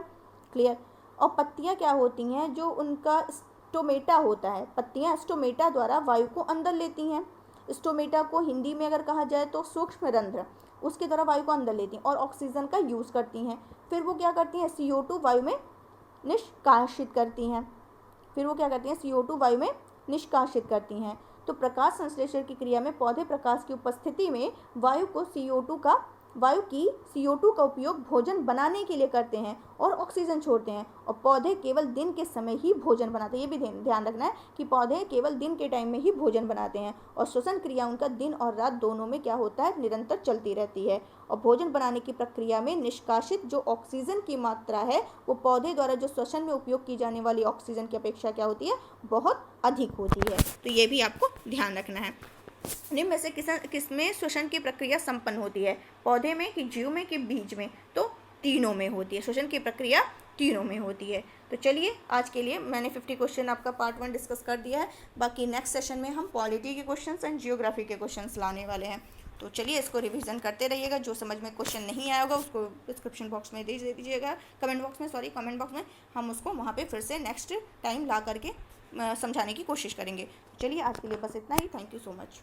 क्लियर। और पत्तियां क्या होती हैं, जो उनका स्टोमेटा होता है, पत्तियां स्टोमेटा द्वारा वायु को अंदर लेती हैं। स्टोमेटा को हिंदी में अगर कहा जाए तो सूक्ष्म रंध्र, उसके द्वारा वायु को अंदर लेती हैं और ऑक्सीजन का यूज़ करती हैं। फिर वो क्या करती हैं, CO2 वायु में निष्कासित करती हैं। तो प्रकाश संश्लेषण की क्रिया में पौधे प्रकाश की उपस्थिति में वायु की CO2 का उपयोग भोजन बनाने के लिए करते हैं और ऑक्सीजन छोड़ते हैं, और पौधे केवल दिन के समय ही भोजन बनाते हैं। ये भी ध्यान रखना है कि पौधे केवल दिन के टाइम में ही भोजन बनाते हैं, और श्वसन क्रिया उनका दिन और रात दोनों में क्या होता है, निरंतर चलती रहती है। और भोजन बनाने की प्रक्रिया में निष्कासित जो ऑक्सीजन की मात्रा है वो पौधे द्वारा जो श्वसन में उपयोग की जाने वाली ऑक्सीजन की अपेक्षा क्या होती है, बहुत अधिक होती है। तो ये भी आपको ध्यान रखना है। निम्न में से किसमें श्वसन की प्रक्रिया संपन्न होती है, पौधे में कि जीव में कि बीज में। तो तीनों में होती है, श्वसन की प्रक्रिया तीनों में होती है। तो चलिए आज के लिए मैंने 50 क्वेश्चन आपका पार्ट 1 डिस्कस कर दिया है। बाकी नेक्स्ट सेशन में हम पॉलिटी के क्वेश्चंस एंड जियोग्राफी के क्वेश्चंस लाने वाले हैं। तो चलिए इसको रिवीजन करते रहिएगा। जो समझ में क्वेश्चन नहीं आया होगा उसको डिस्क्रिप्शन बॉक्स में दे दीजिएगा, कमेंट बॉक्स में हम उसको वहाँ पे फिर से नेक्स्ट टाइम ला करके समझाने की कोशिश करेंगे। चलिए आज के लिए बस इतना ही। Thank you so much.